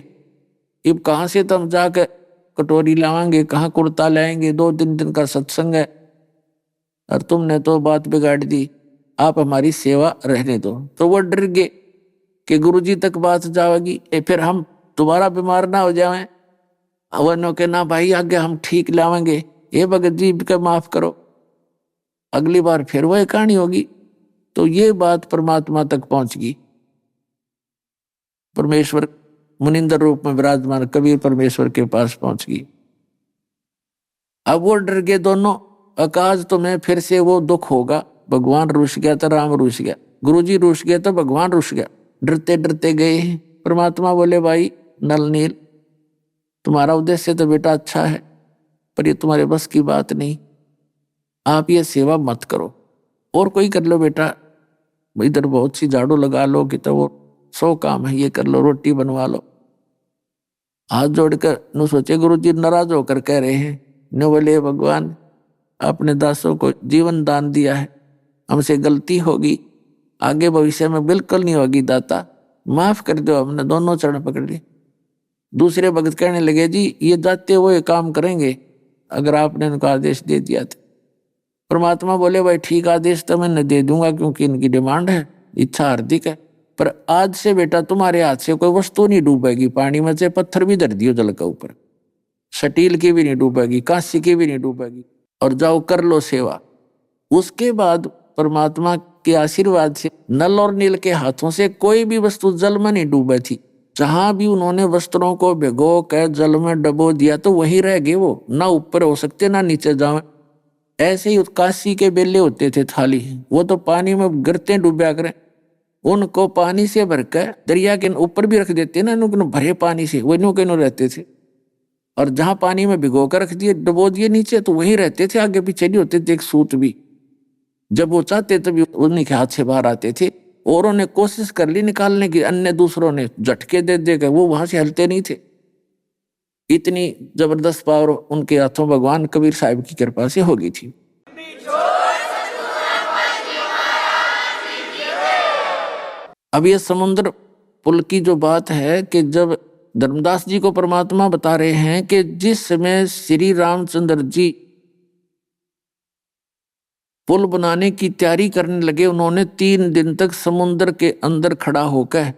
S7: अब कहाँ से तुम जाकर कटोरी लाएंगे, कहाँ कुर्ता लाएंगे, 2-3 दिन का सत्संग है और तुमने तो बात बिगाड़ दी, आप हमारी सेवा रहने दो। तो वो डर गए कि गुरुजी तक बात जाएगी, फिर हम दोबारा बीमार ना हो जाएं। वरनों के ना भाई आगे हम ठीक लाएंगे, ये भगत जी का माफ करो, अगली बार फिर वही कहानी होगी। तो ये बात परमात्मा तक पहुंच गई। परमेश्वर मुनिंदर रूप में विराजमान कबीर परमेश्वर के पास पहुंच गई। अब वो डर गए दोनों, अकाज तुम्हें फिर से वो दुख होगा। भगवान रुस गया तो राम रुस गया, गुरुजी रुस गया तो भगवान रुस गया। डरते डरते गए। परमात्मा बोले, भाई नल नील, तुम्हारा उद्देश्य तो बेटा अच्छा है, पर ये तुम्हारे बस की बात नहीं, आप ये सेवा मत करो, और कोई कर लो बेटा, इधर बहुत सी झाड़ू लगा लो कि तो वो 100 काम है, ये कर लो, रोटी बनवा लो। हाथ जोड़कर नु सोचे, गुरु जी नाराज होकर कह रहे हैं, नो बोले भगवान आपने दासों को जीवन दान दिया है, हमसे गलती होगी, आगे भविष्य में बिल्कुल नहीं होगी, दाता माफ कर दो। हमने दोनों चरण पकड़ लिए। दूसरे भक्त कहने लगे, जी ये जाते हुए काम करेंगे अगर आपने उनको आदेश दे दिया था। परमात्मा बोले भाई ठीक, आदेश तो मैं दे दूंगा क्योंकि इनकी डिमांड है, इच्छा हार्दिक है, पर आज से बेटा तुम्हारे हाथ से कोई वस्तु नहीं डूबेगी पानी में, से पत्थर भी धर दियो जल के ऊपर, स्टील की भी नहीं डूबेगी, कांस्य की भी नहीं डूबेगी, और जाओ कर लो सेवा। उसके बाद परमात्मा के आशीर्वाद से नल और नील के हाथों से कोई भी वस्तु जल में नहीं डूबी थी। जहां भी उन्होंने वस्त्रों को भिगो कर जल में डबो दिया तो वहीं रह गए, वो ना ऊपर हो सकते ना नीचे जावे। ऐसे ही काशी के बेले होते थे थाली, वो तो पानी में गिरते डूबा करें, उनको पानी से भरकर दरिया के ऊपर भी रख देते ना, इनको भरे पानी से, वो इन्हों के रहते थे। और जहां पानी में भिगो कर रख दिए, डबो दिए नीचे, तो वहीं रहते थे, आगे पीछे नहीं होते थे। एक सूत भी जब वो चाहते तभी उन्हीं के हाथ से बाहर आते थे। औरों ने कोशिश कर ली निकालने की, अन्य दूसरों ने झटके दे देकर वो वहां से हलते नहीं थे। इतनी जबरदस्त पावर उनके हाथों भगवान कबीर साहब की कृपा से होगी थी। अब ये समुद्र पुल की जो बात है कि जब धर्मदास जी को परमात्मा बता रहे हैं कि जिस समय श्री रामचंद्र जी पुल बनाने की तैयारी करने लगे, उन्होंने 3 दिन तक समुद्र के अंदर खड़ा होकर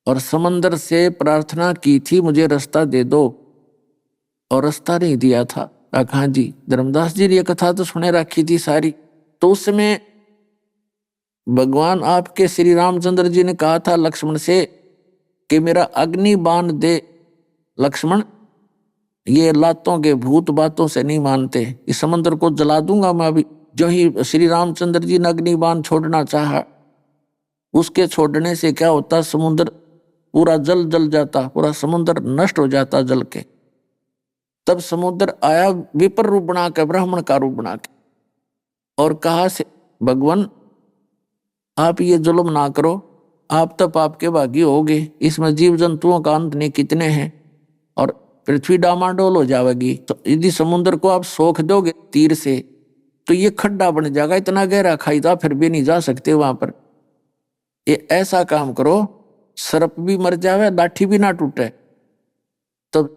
S7: और समंदर से प्रार्थना की थी, मुझे रास्ता दे दो, और रास्ता नहीं दिया था। हाँ जी, धर्मदास जी ने यह कथा तो सुने रखी थी सारी। तो उस समय भगवान आपके श्री रामचंद्र जी ने कहा था लक्ष्मण से कि मेरा अग्नि बाण दे लक्ष्मण, ये लातों के भूत बातों से नहीं मानते, इस समुद्र को जला दूंगा मैं अभी। जो ही श्री रामचंद्र जी ने अग्नि बाण छोड़ना चाहा, उसके छोड़ने से क्या होता, समुद्र पूरा जल जाता, पूरा समुद्र नष्ट हो जाता जल के। तब समुद्र आया विपर रूप बना के, ब्राह्मण का रूप बना के, और कहा से भगवान आप ये जुल्म ना करो, आप तो पाप के भागी होगे, इसमें जीव जंतुओं का अंत नहीं कितने हैं, और पृथ्वी डामाडोल हो जाएगी। तो यदि समुद्र को आप सोख दोगे तीर से तो ये खड्डा बन जाएगा, इतना गहरा खाई था फिर भी नहीं जा सकते वहां पर। ये ऐसा काम करो सर्प भी मर जावे, लाठी भी ना टूटे। तब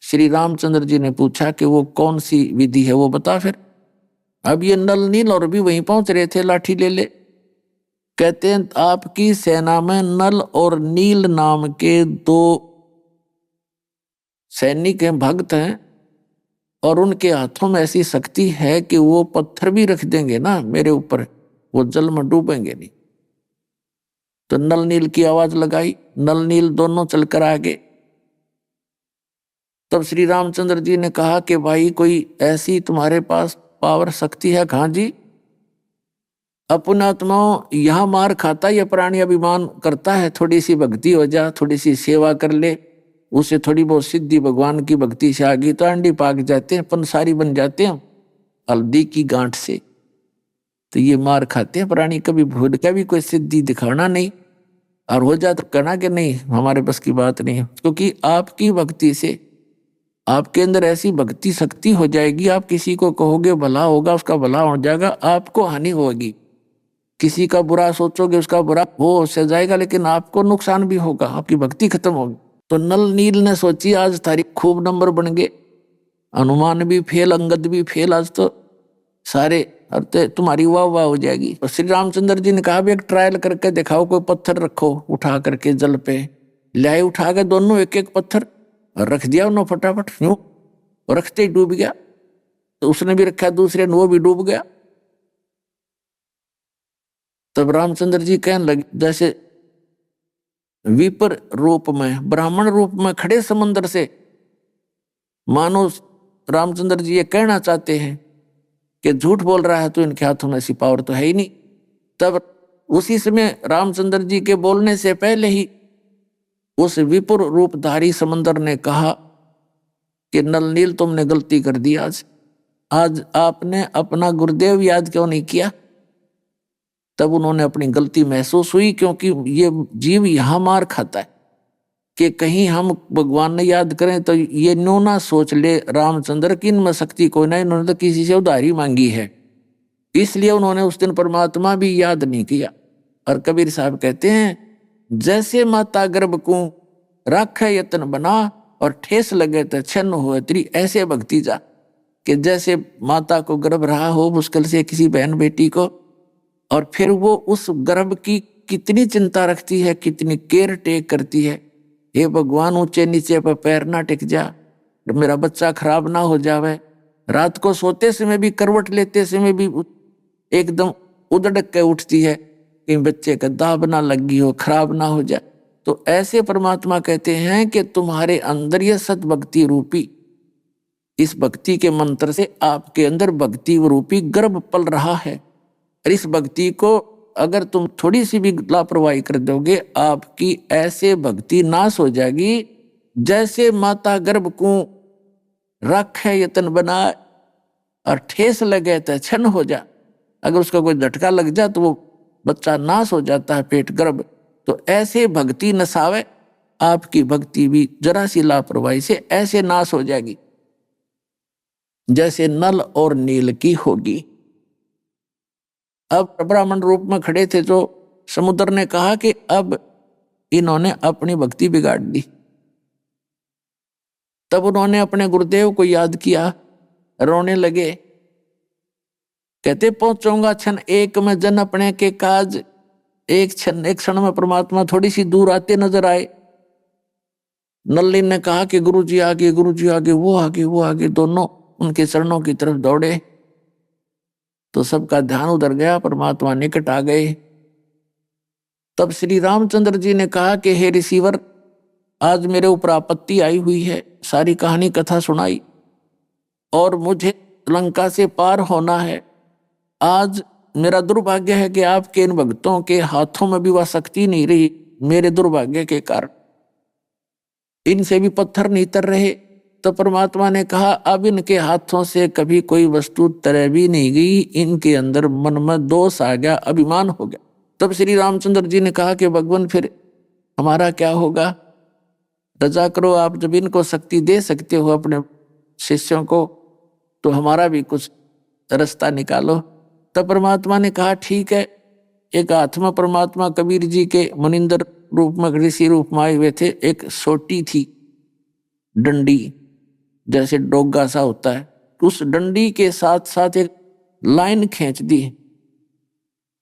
S7: श्री रामचंद्र जी ने पूछा कि वो कौन सी विधि है, वो बता फिर। अब ये नल नील और भी वहीं पहुंच रहे थे लाठी ले ले। कहते हैं आपकी सेना में नल और नील नाम के 2 सैनिक हैं, भक्त हैं, और उनके हाथों में ऐसी शक्ति है कि वो पत्थर भी रख देंगे ना मेरे ऊपर, वो जल में डूबेंगे नहीं। तो नल नील की आवाज लगाई, नल नील दोनों चलकर आगे। तब श्री रामचंद्र जी ने कहा कि भाई कोई ऐसी तुम्हारे पास पावर शक्ति है? कहाँ जी, अपना आत्माओं यहाँ मार खाता ये प्राणी अभिमान करता है, थोड़ी सी भक्ति हो जा, थोड़ी सी सेवा कर ले, उसे थोड़ी बहुत सिद्धि भगवान की भक्ति से आ गई तो अंडी पाक जाते हैं, पंसारी बन जाते हैं हल्दी की गांठ से। तो ये मार खाते हैं प्राणी, कभी भूल का भी कोई सिद्धि दिखाना नहीं, और हो जाए तो कहना कि नहीं हमारे बस की बात नहीं है। क्योंकि आपकी भक्ति से आपके अंदर ऐसी भक्ति शक्ति हो जाएगी, आप किसी को कहोगे भला होगा, उसका भला हो जाएगा, आपको हानि होगी। किसी का बुरा सोचोगे उसका बुरा हो से जाएगा, लेकिन आपको नुकसान भी होगा, आपकी भक्ति खत्म होगी। तो नल नील ने सोची आज तारीख खूब नंबर बन गए, हनुमान भी फेल, अंगद भी फेल, आज तो सारे अरे तुम्हारी वाह वाह हो जाएगी। तो श्री रामचंद्र जी ने कहा भी एक ट्रायल करके दिखाओ, कोई पत्थर रखो उठा करके जल पे लाए, उठा के दोनों एक एक पत्थर रख दिया उन्होंने फटाफट, यूं रखते ही डूब गया। तो उसने भी रखा दूसरे ने, वो भी डूब गया। तब रामचंद्र जी कहने लगे जैसे विपर रूप में, ब्राह्मण रूप में खड़े समंदर से, मानो रामचंद्र जी ये कहना चाहते हैं कि झूठ बोल रहा है तो इनके हाथों में ऐसी पावर तो है ही नहीं। तब उसी समय रामचंद्र जी के बोलने से पहले ही उस विपुर रूपधारी समंदर ने कहा कि नल नील तुमने गलती कर दी, आज आपने अपना गुरुदेव याद क्यों नहीं किया। तब उन्होंने अपनी गलती महसूस हुई, क्योंकि ये जीव यहां मार खाता है कि कहीं हम भगवान ने याद करें तो ये नो ना सोच ले रामचंद्र की इनमें शक्ति कोई ना, इन्होंने तो किसी से उधारी मांगी है। इसलिए उन्होंने उस दिन परमात्मा भी याद नहीं किया। और कबीर साहब कहते हैं जैसे माता गर्भ को राख यत्न बना और ठेस लगे तो छन्न हो तेरी, ऐसे भक्ति जा। कि जैसे माता को गर्भ रहा हो मुश्किल से किसी बहन बेटी को, और फिर वो उस गर्भ की कितनी चिंता रखती है, कितनी केयर टेक करती है। हे भगवान, ऊंचे नीचे पर पैर ना टिक जा, मेरा बच्चा खराब ना हो जावे। रात को सोते समय भी, करवट लेते समय भी एकदम उदड़क के उठती है कि बच्चे का दाब ना लगी हो, खराब ना हो जाए। तो ऐसे परमात्मा कहते हैं कि तुम्हारे अंदर ये सत भक्ति रूपी, इस भक्ति के मंत्र से आपके अंदर भक्ति रूपी गर्भ पल रहा है। और इस भक्ति को अगर तुम थोड़ी सी भी लापरवाही कर दोगे, आपकी ऐसे भक्ति नाश हो जाएगी जैसे माता गर्भ को रखे यतन बनाए और ठेस लगे तो क्षण हो जा। अगर उसका कोई झटका लग जाए तो वो बच्चा नाश हो जाता है, पेट गर्भ। तो ऐसे भक्ति नसावे, आपकी भक्ति भी जरा सी लापरवाही से ऐसे नाश हो जाएगी जैसे नल और नील की होगी। अब ब्राह्मण रूप में खड़े थे जो समुद्र ने कहा कि अब इन्होंने अपनी भक्ति बिगाड़ दी। तब उन्होंने अपने गुरुदेव को याद किया, रोने लगे, कहते पहुंचूंगा क्षण एक में जन अपने के काज। एक क्षण में परमात्मा थोड़ी सी दूर आते नजर आए। नल्ली ने कहा कि गुरुजी आगे, गुरुजी आगे, वो आगे, वो आगे, दोनों उनके चरणों की तरफ दौड़े। तो सबका ध्यान उधर गया, परमात्मा निकट आ गए। तब श्री रामचंद्र जी ने कहा कि हे ऋषिवर, आज मेरे ऊपर आपत्ति आई हुई है। सारी कहानी कथा सुनाई और मुझे लंका से पार होना है। आज मेरा दुर्भाग्य है कि आपके इन भक्तों के हाथों में भी वह शक्ति नहीं रही। मेरे दुर्भाग्य के कारण इनसे भी पत्थर नहीं तर रहे। तो परमात्मा ने कहा, अब इनके हाथों से कभी कोई वस्तु तरह भी नहीं गई। इनके अंदर मन में दोष आ गया, अभिमान हो गया। तब श्री रामचंद्र जी ने कहा कि भगवान फिर हमारा क्या होगा? रजा करो, आप जब इनको शक्ति दे सकते हो अपने शिष्यों को, तो हमारा भी कुछ रास्ता निकालो। तब परमात्मा ने कहा ठीक है। एक हाथ में परमात्मा कबीर जी के मुनिंदर रूप में, ऋषि रूप में आए हुए थे। एक सोटी थी डंडी, जैसे डोगा सा होता है। उस डंडी के साथ साथ एक लाइन खींच दी,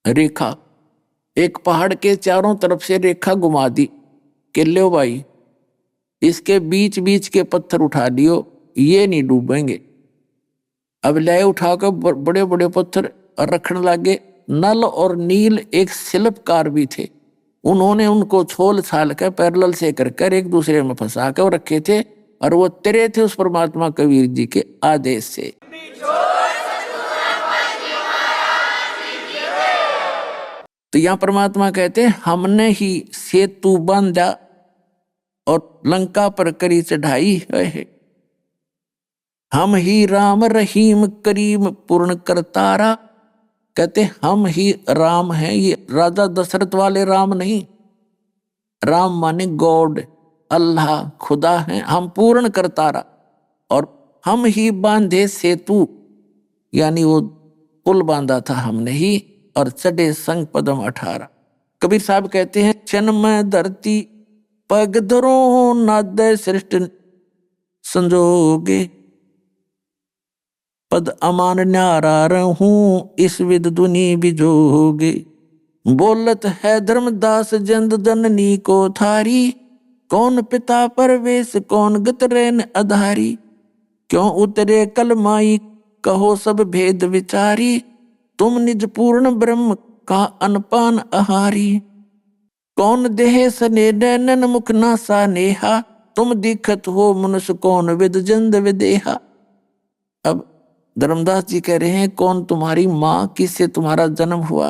S7: रेखा। एक पहाड़ के चारों तरफ से रेखा घुमा दी कि लो भाई, इसके बीच बीच के पत्थर उठा लियो, ये नहीं डूबेंगे। अब ले उठाकर बड़े बड़े पत्थर रखने लगे। नल और नील एक शिल्पकार भी थे। उन्होंने उनको छोल छाल कर पैरेलल से कर एक दूसरे में फंसा कर रखे थे, और वो तेरे थे उस परमात्मा कबीर जी के आदेश से। तो यहां परमात्मा कहते हैं, हमने ही सेतु बांधा और लंका पर करी चढ़ाई है। हम ही राम रहीम करीम पूर्ण करतारा। कहते हम ही राम हैं। ये राजा दशरथ वाले राम नहीं। राम माने गॉड, अल्लाह, खुदा है। हम पूर्ण करतारा, और हम ही बांधे सेतु, यानी वो पुल बांधा था हमने ही, और चढ़े संग पदम 18। कबीर साहब कहते हैं, जन्म धरती पग धरो नाद श्रेष्ठ संजोगे, पद अमान न्यारा रहूं इस विद दुनी बिजोगे। बोलत है धर्मदास जंद जननी को थारी, कौन पिता परवेश कौन गतरेन अधारी। क्यों उतरे कलमाई कहो सब भेद विचारी, तुम निज पूर्ण ब्रह्म का अनपान आहारी। कौन देह सने नैनन मुख नासा नेहा, तुम दिखत हो मनुष्य कौन विद जंद विदेहा। अब धर्मदास जी कह रहे हैं, कौन तुम्हारी मां, किससे तुम्हारा जन्म हुआ?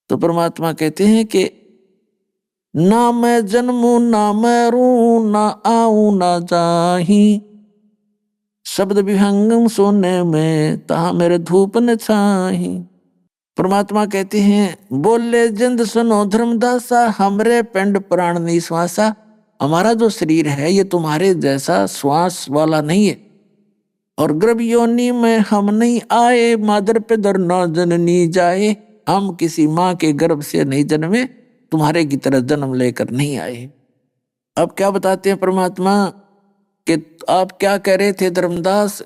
S7: तो परमात्मा कहते हैं कि ना मैं जन्मू ना मैं रू, ना आऊं ना जाही, शब्द विहंगम सोने में ता मेरे धूप न छाही। परमात्मा कहते हैं, बोले जिंद सुनो धर्मदासा, हमरे पिंड प्राण निश्वासा। हमारा जो शरीर है ये तुम्हारे जैसा श्वास वाला नहीं है, और गर्भ योनि में हम नहीं आए, मादर पे दर न जननी जाए। हम किसी माँ के गर्भ से नहीं जन्मे, तुम्हारे की तरह जन्म लेकर नहीं आए। अब क्या बताते हैं परमात्मा कि आप क्या कह रहे थे धर्मदास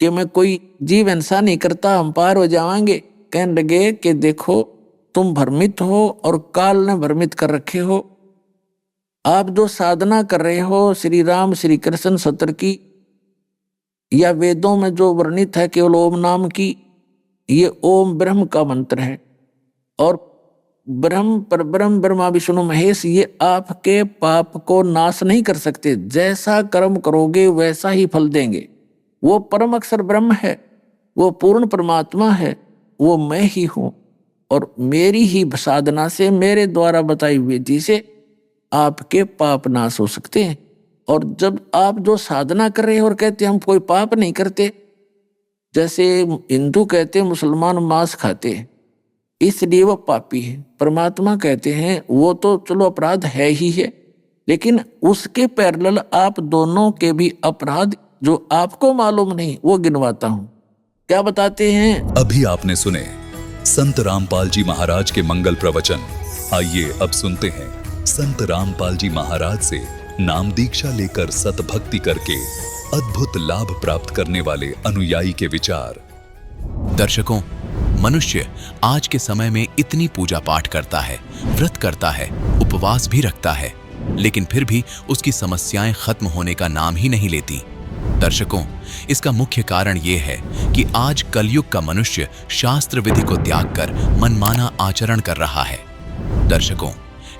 S7: कि मैं कोई जीव हिंसा नहीं करता, हम पार हो जाएंगे। कहने लगे कि देखो तुम भ्रमित हो और काल ने भ्रमित कर रखे हो। आप जो साधना कर रहे हो श्री राम श्री कृष्ण सत्र की या वेदों में जो वर्णित है केवल ओम नाम की, ये ओम ब्रह्म का मंत्र है। और ब्रह्म परब्रह्म ब्रह्मा विष्णु महेश ये आपके पाप को नाश नहीं कर सकते। जैसा कर्म करोगे वैसा ही फल देंगे। वो परम अक्षर ब्रह्म है, वो पूर्ण परमात्मा है, वो मैं ही हूं। और मेरी ही साधना से, मेरे द्वारा बताई विधि से आपके पाप नाश हो सकते हैं। और जब आप जो साधना कर रहे हो और कहते हम कोई पाप नहीं करते, जैसे हिंदू कहते हैं मुसलमान मांस खाते हैं इसलिए वो पापी है, परमात्मा कहते हैं वो तो चलो अपराध है ही है, लेकिन उसके पैरेलल आप दोनों के भी अपराध जो आपको मालूम नहीं वो गिनवाता हूं। क्या बताते हैं?
S6: अभी आपने सुने संत रामपाल जी महाराज के मंगल प्रवचन। आइए अब सुनते हैं संत रामपाल जी महाराज से नाम दीक्षा लेकर सतभक्ति करके अद्भुत लाभ प्राप्त करने वाले अनुयायी के विचार।
S3: दर्शकों, मनुष्य आज के समय में इतनी पूजा पाठ करता है, व्रत करता है, उपवास भी रखता है, लेकिन फिर भी उसकी समस्याएं खत्म होने का नाम ही नहीं लेती। दर्शकों, इसका मुख्य कारण यह है कि आज कलयुग का मनुष्य शास्त्र विधि को त्याग कर मनमाना आचरण कर रहा है। दर्शकों,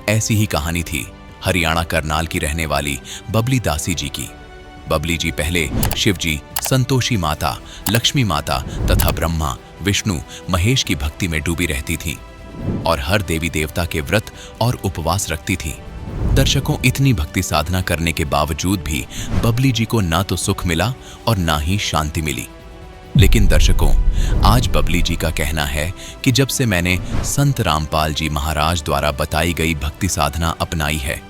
S3: ऐसी ही कहानी थी हरियाणा करनाल की रहने वाली बबली दासी जी की। बबली जी पहले शिव जी, संतोषी माता, लक्ष्मी माता तथा ब्रह्मा, विष्णु, महेश की भक्ति में डूबी रहती थी और हर देवी देवता के व्रत और उपवास रखती थी। दर्शकों, इतनी भक्ति साधना करने के बावजूद भी बबली जी को ना तो सुख मिला और ना ही शांति मिली। लेकिन दर्शकों, आज बबली जी का कहना है कि जब से मैंने संत रामपाल जी महाराज द्वारा बताई गई भक्ति साधना अपनाई है,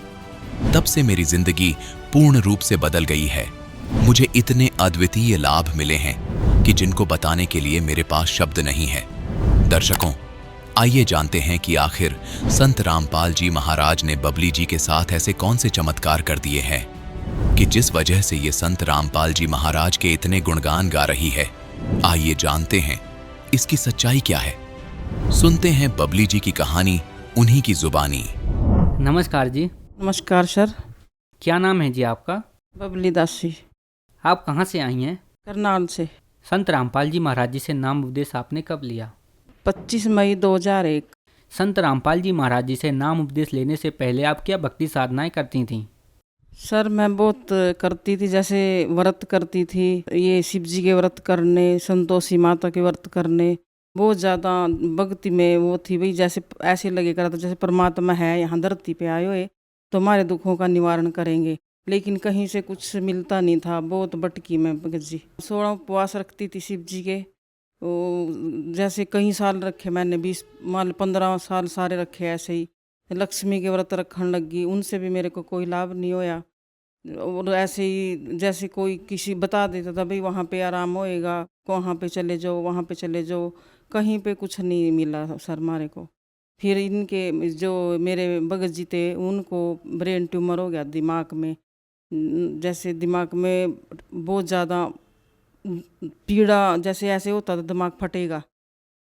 S3: तब से मेरी जिंदगी पूर्ण रूप से बदल गई है। मुझे इतने अद्वितीय लाभ मिले हैं कि जिनको बताने के लिए मेरे पास शब्द नहीं है। दर्शकों, आइए जानते हैं कि आखिर संत रामपाल जी महाराज ने बबली जी के साथ ऐसे कौन से चमत्कार कर दिए हैं कि जिस वजह से ये संत रामपाल जी महाराज के इतने गुणगान गा रही है। आइए जानते हैं इसकी सच्चाई क्या है। सुनते हैं बबली जी की कहानी उन्हीं की जुबानी।
S8: नमस्कार जी।
S9: नमस्कार सर।
S8: क्या नाम है जी आपका?
S9: बबली दासी।
S8: आप कहाँ से आई हैं?
S9: करनाल से।
S8: संत रामपाल जी महाराज जी से नाम उपदेश आपने कब लिया?
S9: 25 मई 2001।
S8: संत रामपाल जी महाराज जी से नाम उपदेश लेने से पहले आप क्या भक्ति साधनाएं करती थीं?
S9: सर मैं बहुत करती थी, जैसे व्रत करती थी, ये शिव जी के व्रत करने, संतोषी माता के व्रत करने, बहुत ज़्यादा भक्ति में वो थी भाई। जैसे ऐसे लगे करा था जैसे परमात्मा है यहाँ धरती पे आए हुए तो हमारे दुखों का निवारण करेंगे, लेकिन कहीं से कुछ मिलता नहीं था। बहुत भटकी मैं भगत जी। 16 उपवास रखती थी शिव जी के, जैसे कई साल रखे मैंने, 20 मान 15 साल सारे रखे ऐसे ही। लक्ष्मी के व्रत रखने लगी, उनसे भी मेरे को कोई लाभ नहीं होया। और ऐसे ही जैसे कोई किसी बता देता था भाई वहाँ पे आराम होएगा, वहाँ पे चले जाओ, वहाँ पे चले जाओ, कहीं पे कुछ नहीं मिला सर मारे को। फिर इनके जो मेरे भगत जी थे उनको ब्रेन ट्यूमर हो गया दिमाग में, जैसे दिमाग में बहुत ज़्यादा पीड़ा, जैसे ऐसे होता था दिमाग फटेगा,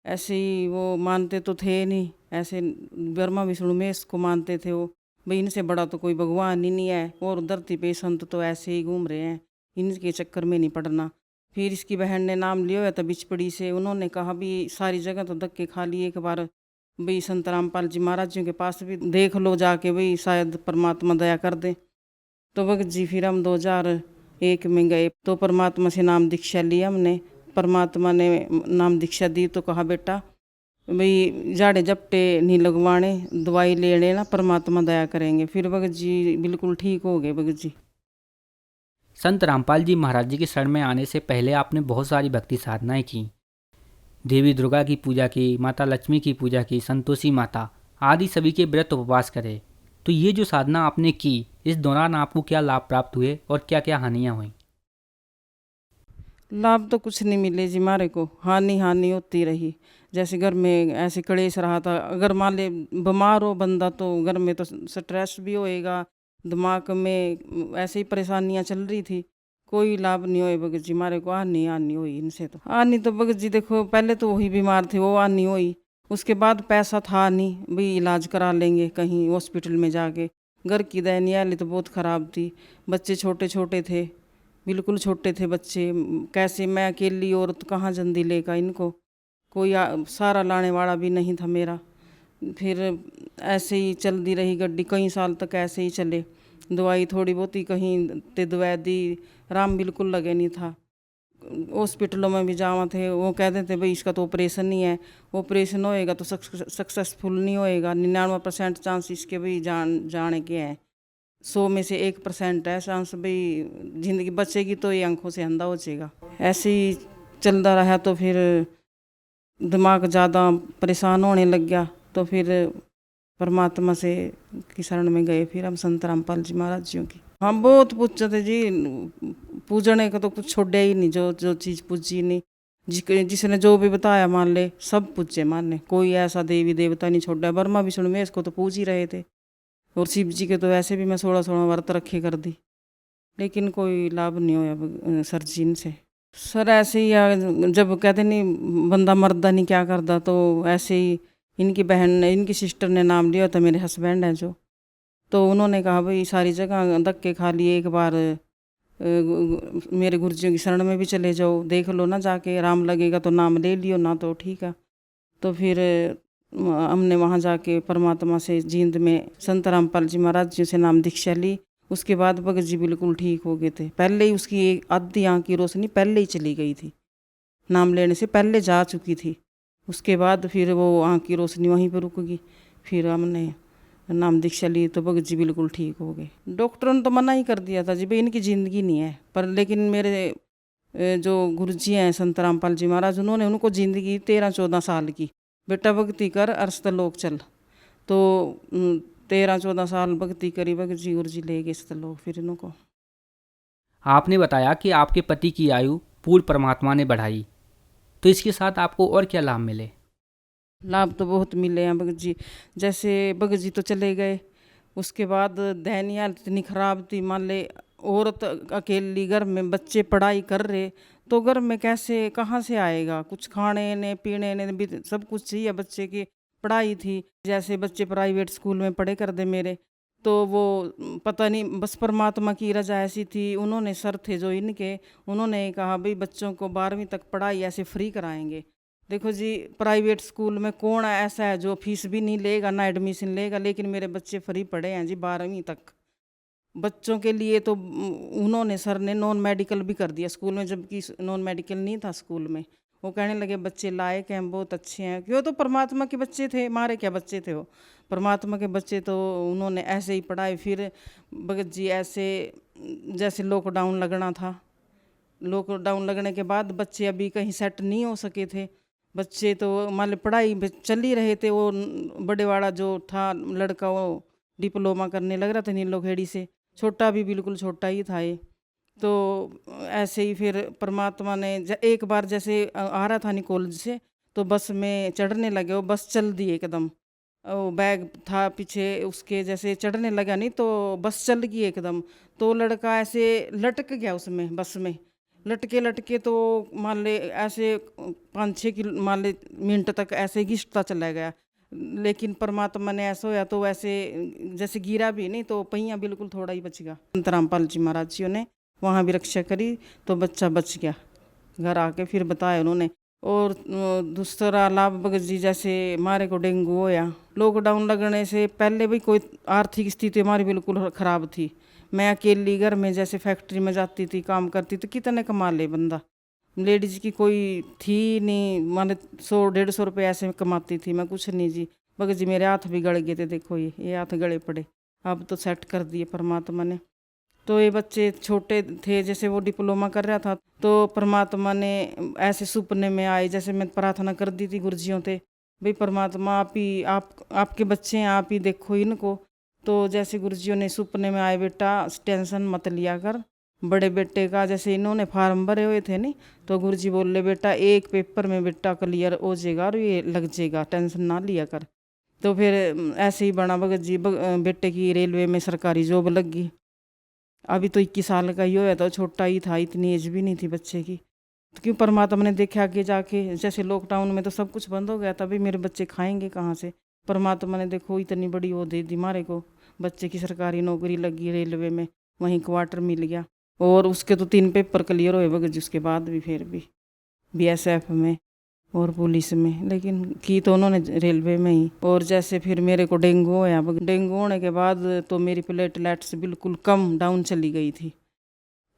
S9: ऐसे ही वो मानते तो थे नहीं। ऐसे ब्रह्मा विष्णु में इसको मानते थे वो, भाई इनसे बड़ा तो कोई भगवान ही नहीं है, और धरती पे संत तो ऐसे ही घूम रहे हैं, इनके चक्कर में नहीं पड़ना। फिर इसकी बहन ने नाम लिया था बिचपड़ी से, उन्होंने कहा भी सारी जगह तो धक्के खा लिए, एक बार भाई संत रामपाल जी महाराज जी के पास भी देख लो जाके, भाई शायद परमात्मा दया कर दे। तो भगत जी फिर हम 2001 में गए तो परमात्मा से नाम दीक्षा ली हमने। परमात्मा ने नाम दीक्षा दी तो कहा बेटा भाई जाड़े जपटे नहीं लगवाने, दवाई ले लेना, परमात्मा दया करेंगे। फिर भगत जी बिल्कुल ठीक हो गए भगत जी।
S8: संत रामपाल जी महाराज जी के शरण में आने से पहले आपने बहुत सारी भक्ति साधनाएं की। देवी दुर्गा की पूजा की, माता लक्ष्मी की पूजा की, संतोषी माता आदि सभी के व्रत उपवास करे। तो ये जो साधना आपने की, इस दौरान आपको क्या लाभ प्राप्त हुए और क्या क्या हानियाँ हुई?
S9: लाभ तो कुछ नहीं मिले जी मारे को, हानि होती रही। जैसे घर में ऐसे कलेश रहा था, अगर मान ले बीमार हो बंदा तो घर में तो स्ट्रेस भी होएगा, दिमाग में ऐसे ही परेशानियां चल रही थी। कोई लाभ नहीं हुए भगत जी, मारे को आनी हुई इनसे। तो आनी तो भगत जी देखो, पहले तो वही बीमार थे, वो आनी हुई। उसके बाद पैसा था नहीं भाई इलाज करा लेंगे कहीं हॉस्पिटल में जाके। घर की दयनीय हालत तो बहुत ख़राब थी। बच्चे छोटे छोटे थे, बिल्कुल छोटे थे बच्चे। कैसे मैं अकेली औरत कहाँ जल्दी लेगा इनको, कोई सारा लाने वाला भी नहीं था मेरा। फिर ऐसे ही चलती रही गड्डी, कई साल तक ऐसे ही चले। दवाई थोड़ी बहुत ही कहीं ते दवाई दी, राम बिल्कुल लगे नहीं था। हॉस्पिटलों में भी जावा थे, वो कहते थे भाई इसका तो ऑपरेशन नहीं है, ऑपरेशन होएगा तो सक्सेसफुल नहीं होएगा। 99% चांस इसके भाई जाने के हैं, 100 में से 1% है चांस भाई जिंदगी बचेगी तो ये आंखों से अंधा हो जाएगा। ऐसे ही चलता रहा तो फिर दिमाग ज़्यादा परेशान होने लग गया। तो फिर परमात्मा से की शरण में गए, फिर हम संत रामपाल जी महाराज जियों की। हम बहुत पूछते थे जी, पूजने का तो कुछ छोड़ा ही नहीं, जो चीज़ पूजी नहीं। जिसने जो भी बताया मान ले, सब पूजे माने, कोई ऐसा देवी देवता नहीं छोड़ा। ब्रह्मा विष्णु महेश को तो पूज ही रहे थे, और शिव जी के तो वैसे भी मैं 16 व्रत रखे कर दी, लेकिन कोई लाभ नहीं होया सर जी इनसे। सर ऐसे ही जब कहते नहीं बंदा मरदा नहीं क्या करता, तो ऐसे ही इनकी बहन ने, इनकी सिस्टर ने नाम लिया था, मेरे हस्बैंड हैं जो, तो उन्होंने कहा भाई सारी जगह धक्के खा लिए, एक बार मेरे गुरुजियों की शरण में भी चले जाओ, देख लो ना जाके, राम लगेगा तो नाम ले लियो, ना तो ठीक है। तो फिर हमने वहाँ जाके परमात्मा से जींद में संत रामपाल जी महाराज जी से नाम दीक्षा ली। उसके बाद भगत जी बिल्कुल ठीक हो गए थे। पहले ही उसकी एक आधी आँख की रोशनी पहले ही चली गई थी, नाम लेने से पहले जा चुकी थी। उसके बाद फिर वो आँख की रोशनी वहीं पर रुक गई। फिर हमने नाम दीक्षा ली तो भगत जी बिल्कुल ठीक हो गए। डॉक्टरों ने तो मना ही कर दिया था जी भाई इनकी ज़िंदगी नहीं है, पर लेकिन मेरे जो गुरुजी हैं संत रामपाल जी महाराज, उन्होंने उनको ज़िंदगी 13-14 साल की, बेटा भक्ति कर अरस्तलोक चल। तो 13-14 साल भक्ति करी, भगत जी गुरु जी ले गए स्थलोक फिर इनको।
S8: आपने बताया कि आपके पति की आयु पूर्ण परमात्मा ने बढ़ाई, तो इसके साथ आपको और क्या लाभ मिले?
S9: लाभ तो बहुत मिले हैं भगत जी। जैसे भगत जी तो चले गए, उसके बाद दयनीय हालत इतनी ख़राब थी। मान ले औरत अकेली घर में, बच्चे पढ़ाई कर रहे, तो घर में कैसे कहाँ से आएगा, कुछ खाने ने पीने ने भी सब कुछ चाहिए। बच्चे की पढ़ाई थी, जैसे बच्चे प्राइवेट स्कूल में पढ़े कर दे मेरे, तो वो पता नहीं बस परमात्मा की रजा ऐसी थी। उन्होंने सर थे जो इनके, उन्होंने कहा भाई बच्चों को 12वीं तक पढ़ाई ऐसे फ्री कराएंगे। देखो जी प्राइवेट स्कूल में कौन ऐसा है जो फीस भी नहीं लेगा ना एडमिशन लेगा, लेकिन मेरे बच्चे फ्री पढ़े हैं जी 12वीं तक। बच्चों के लिए तो उन्होंने सर ने नॉन मेडिकल भी कर दिया स्कूल में, जबकि नॉन मेडिकल नहीं था स्कूल में। वो कहने लगे बच्चे लायक हैं, बहुत अच्छे हैं, क्यों तो परमात्मा के बच्चे थे, हमारे क्या बच्चे थे, वो परमात्मा के बच्चे। तो उन्होंने ऐसे ही पढ़ाई। फिर भगत जी ऐसे जैसे लॉकडाउन लगना था, लॉकडाउन लगने के बाद बच्चे अभी कहीं सेट नहीं हो सके थे। बच्चे तो मान लो पढ़ाई चल ही रहे थे। वो बड़े वाला जो था लड़का, वो डिप्लोमा करने लग रहा था नीलोखेड़ी से, छोटा भी बिल्कुल छोटा ही था ये। तो ऐसे ही फिर परमात्मा ने एक बार जैसे आ रहा था नहीं कॉलेज से, तो बस में चढ़ने लगे, वो बस चल दी एकदम। वो बैग था पीछे उसके, जैसे चढ़ने लगा नहीं तो बस चल गई एकदम। तो लड़का ऐसे लटक गया उसमें, बस में लटके लटके, तो मान ले ऐसे 5-6 मान ले मिनट तक ऐसे घिसता चला गया। लेकिन परमात्मा ने ऐसा होया तो वैसे जैसे गिरा भी नहीं, तो पहिया बिल्कुल थोड़ा ही बच गया। संत रामपाल जी महाराज जी ने वहाँ भी रक्षा करी तो बच्चा बच गया। घर आके फिर बताया उन्होंने। और दूसरा लाभ भगत जी, जैसे हमारे को डेंगू होया लॉकडाउन लगने से पहले भी, कोई आर्थिक स्थिति हमारी बिल्कुल ख़राब थी। मैं अकेली घर में जैसे फैक्ट्री में जाती थी, काम करती तो कितने कमा ले बंदा, लेडीज की कोई थी नहीं, माने 100-150 रुपये ऐसे कमाती थी, मैं कुछ नहीं जी। भगत जी मेरे हाथ भी गड़ गए थे, देखो ये हाथ गड़े पड़े, अब तो सेट कर दिए परमात्मा ने। तो ये बच्चे छोटे थे, जैसे वो डिप्लोमा कर रहा था, तो परमात्मा ने ऐसे सपने में आए, जैसे मैं प्रार्थना कर दी थी गुरुजियों से, भाई परमात्मा आपके बच्चे हैं, आप ही देखो इनको। तो जैसे गुरुजियों ने सपने में आए, बेटा टेंशन मत लिया कर, बड़े बेटे का जैसे इन्होंने फार्म भरे हुए थे नहीं, तो गुरुजी बोले बेटा एक पेपर में बेटा क्लियर हो जाएगा और ये लग जाएगा, टेंशन ना लिया कर। तो फिर ऐसे ही बना भगत जी, बेटे की रेलवे में सरकारी जॉब लग गई। अभी तो 21 साल का ही होया था, छोटा ही था, इतनी एज भी नहीं थी बच्चे की। तो क्यों परमात्मा ने देखा आगे जाके, जैसे लॉकडाउन में तो सब कुछ बंद हो गया, तभी मेरे बच्चे खाएंगे कहाँ से। परमात्मा ने देखो इतनी बड़ी वो दे दी मारे को, बच्चे की सरकारी नौकरी लगी रेलवे में, वहीं क्वार्टर मिल गया। और उसके तो 3 पेपर क्लियर हुए बगैर, जिसके बाद भी फिर भी BSF में और पुलिस में, लेकिन की तो उन्होंने रेलवे में ही। और जैसे फिर मेरे को डेंगू होया, डेंगू होने के बाद तो मेरी प्लेटलेट्स बिल्कुल कम डाउन चली गई थी,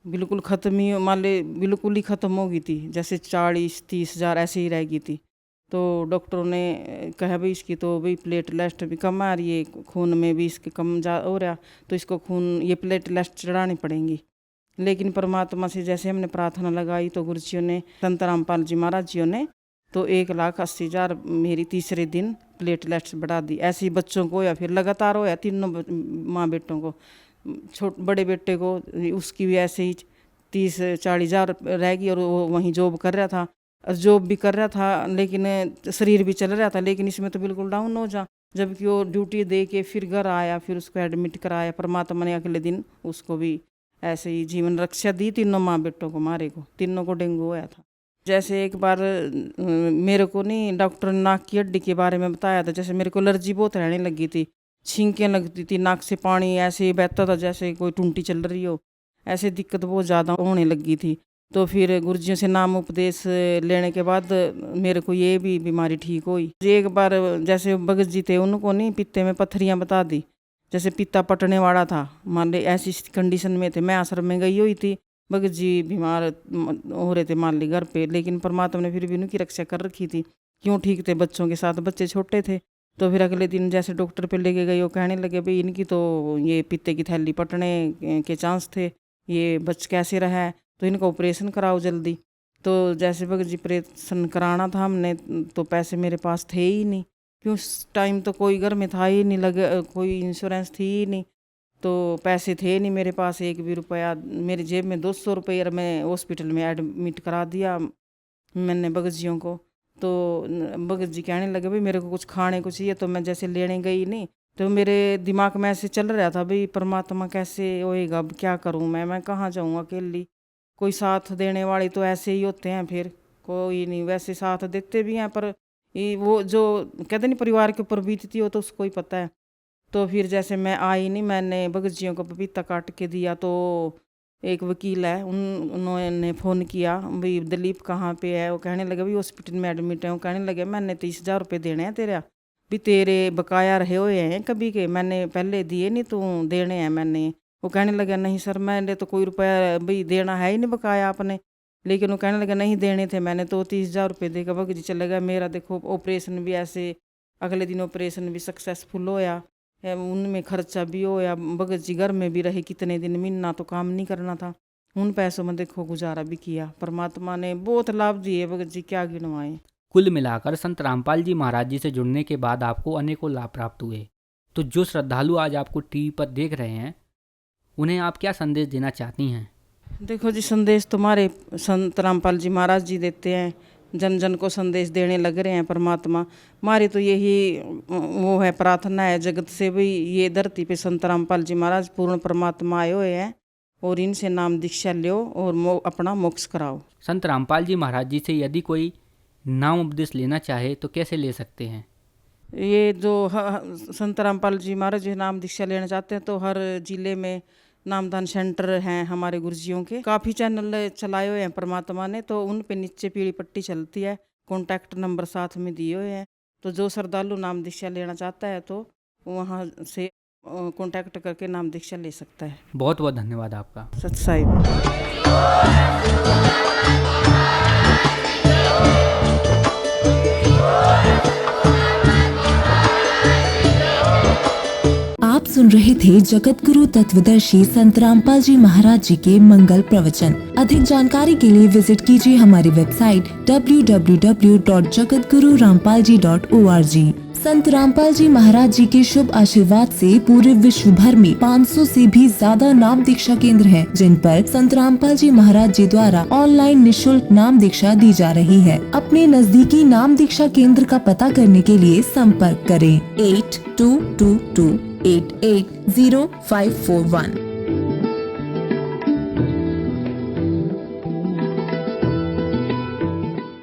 S9: बिल्कुल ख़त्म ही, मान ले बिल्कुल ही ख़त्म हो गई थी, जैसे 40-30 हज़ार ऐसे ही रह गई थी। तो डॉक्टरों ने कहा भाई इसकी तो भाई प्लेटलेट भी कम आ रही है, खून में भी इसके कम जा हो रहा, तो इसको खून ये प्लेटलेट चढ़ानी पड़ेंगी। लेकिन परमात्मा से जैसे हमने प्रार्थना लगाई तो गुरु जियों ने, संत रामपाल जी महाराज जियों ने तो 1,80,000 मेरी तीसरे दिन प्लेटलेट्स बढ़ा दी। ऐसे ही बच्चों को या फिर लगातार हो या तीनों माँ बेटों को, बड़े बेटे को उसकी भी ऐसे ही 30-40 हज़ार रह गई, और वो वहीं जॉब कर रहा था, जॉब भी कर रहा था लेकिन शरीर भी चल रहा था, लेकिन इसमें तो बिल्कुल डाउन हो जा। जबकि वो ड्यूटी दे के फिर घर आया, फिर उसको एडमिट कराया, परमात्मा ने अगले दिन उसको भी ऐसे ही जीवन रक्षा दी। तीनों माँ बेटों को मारे को, तीनों को डेंगू होया था। जैसे एक बार मेरे को नहीं डॉक्टर ने नाक की हड्डी के बारे में बताया था, जैसे मेरे को एलर्जी बहुत रहने लगी थी, छींकें लगती थी, नाक से पानी ऐसे बहता था जैसे कोई टूंटी चल रही हो, ऐसे दिक्कत बहुत ज़्यादा होने लगी थी। तो फिर गुरुजियों से नाम उपदेश लेने के बाद मेरे को ये भी बीमारी ठीक हुई। एक बार जैसे भगत जी थे, उनको नहीं पित्ते में पत्थरियाँ बता दी, जैसे पित्ता पटने वाला था, मान ले ऐसी कंडीशन में थे। मैं आश्रम में गई हुई थी, भगत जी बीमार हो रहे थे मान ली घर पे, लेकिन परमात्मा ने फिर भी उनकी रक्षा कर रखी थी। क्यों ठीक थे बच्चों के साथ, बच्चे छोटे थे। तो फिर अगले दिन जैसे डॉक्टर पे लेके गए, वो कहने लगे भाई इनकी तो ये पित्ते की थैली पटने के चांस थे, ये बच कैसे रहा है, तो इनका ऑपरेशन कराओ जल्दी। तो जैसे भगत जी ऑपरेशन कराना था हमने, तो पैसे मेरे पास थे ही नहीं, क्यों उस टाइम तो कोई घर में था ही नहीं, लगे कोई इंश्योरेंस थी ही नहीं, तो पैसे थे नहीं मेरे पास एक भी रुपया। मेरी जेब में 200 रुपये, और मैं हॉस्पिटल में एडमिट करा दिया मैंने भगत जियों को। तो भगत जी कहने लगे भाई मेरे को कुछ खाने को चाहिए, तो मैं जैसे लेने गई नहीं, तो मेरे दिमाग में ऐसे चल रहा था भाई परमात्मा कैसे होएगा, अब क्या करूं मैं कहाँ जाऊं अकेली, कोई साथ देने वाले तो ऐसे ही होते हैं, फिर कोई नहीं, वैसे साथ देते भी हैं, पर ये वो जो कहते नहीं परिवार के ऊपर बीतती हो तो उसको ही पता है। तो फिर जैसे मैं आई नहीं, मैंने भगत जियों को पपीता काट के दिया, तो एक वकील है उन्होंने फ़ोन किया भाई दिलीप कहाँ पे है, वो कहने लगे भाई हॉस्पिटल में एडमिट है। वो कहने लगे मैंने 30,000 रुपये देने हैं तेरा, भी तेरे बकाया रहे हुए हैं कभी के, मैंने पहले दिए नहीं, तू देने हैं मैंने। वो कहने लगा नहीं सर मैंने तो कोई रुपया भाई देना है ही नहीं बकाया आपने, लेकिन वो कहने लगा नहीं देने थे मैंने, तो 30,000 रुपये देकर भगत जी चले गया। मेरा देखो ऑपरेशन भी ऐसे, अगले दिन ऑपरेशन भी सक्सेसफुल होया, उनमें खर्चा भी होया, भगत जी घर में भी रहे कितने दिन, महीना तो काम नहीं करना था, उन पैसों में देखो गुजारा भी किया। परमात्मा ने बहुत लाभ दिए भगत जी, क्या गिनवाएं।
S8: कुल मिलाकर संत रामपाल जी महाराज जी से जुड़ने के बाद आपको अनेकों लाभ प्राप्त हुए। तो जो श्रद्धालु आज आपको टीवी पर देख रहे हैं, उन्हें आप क्या संदेश देना चाहती हैं?
S9: देखो जी, संदेश तुम्हारे संत रामपाल जी महाराज जी देते हैं, जन जन को संदेश देने लग रहे हैं परमात्मा। हमारी तो यही वो है, प्रार्थना है जगत से भी, ये धरती पे संत रामपाल जी महाराज पूर्ण परमात्मा आए हुए हैं, और इनसे नाम दीक्षा लो और अपना मोक्ष कराओ।
S8: संत रामपाल जी महाराज जी से यदि कोई नाम उपदेश लेना चाहे तो कैसे ले सकते हैं?
S9: ये जो संत रामपाल जी महाराज जी नाम दीक्षा लेना चाहते हैं, तो हर जिले में नामदान सेंटर हैं हमारे गुरुजियों के, काफ़ी चैनल चलाए हुए हैं परमात्मा ने, तो उन पे नीचे पीली पट्टी चलती है, कॉन्टैक्ट नंबर साथ में दिए हुए हैं। तो जो श्रद्धालु नाम दीक्षा लेना चाहता है तो वहाँ से कॉन्टैक्ट करके नाम दीक्षा ले सकता है।
S8: बहुत बहुत धन्यवाद आपका।
S9: सत साहिब।
S10: आप सुन रहे थे जगत गुरु तत्वदर्शी संत रामपाल जी महाराज जी के मंगल प्रवचन। अधिक जानकारी के लिए विजिट कीजिए हमारी वेबसाइट www.jagatgururampalji.org। संत रामपाल जी महाराज जी के शुभ आशीर्वाद से पूरे विश्व भर में 500 से भी ज्यादा नाम दीक्षा केंद्र हैं, जिन पर संत रामपाल जी महाराज जी द्वारा ऑनलाइन निःशुल्क नाम दीक्षा दी जा रही है। अपने नजदीकी नाम दीक्षा केंद्र का पता करने के लिए संपर्क करें 8222880541।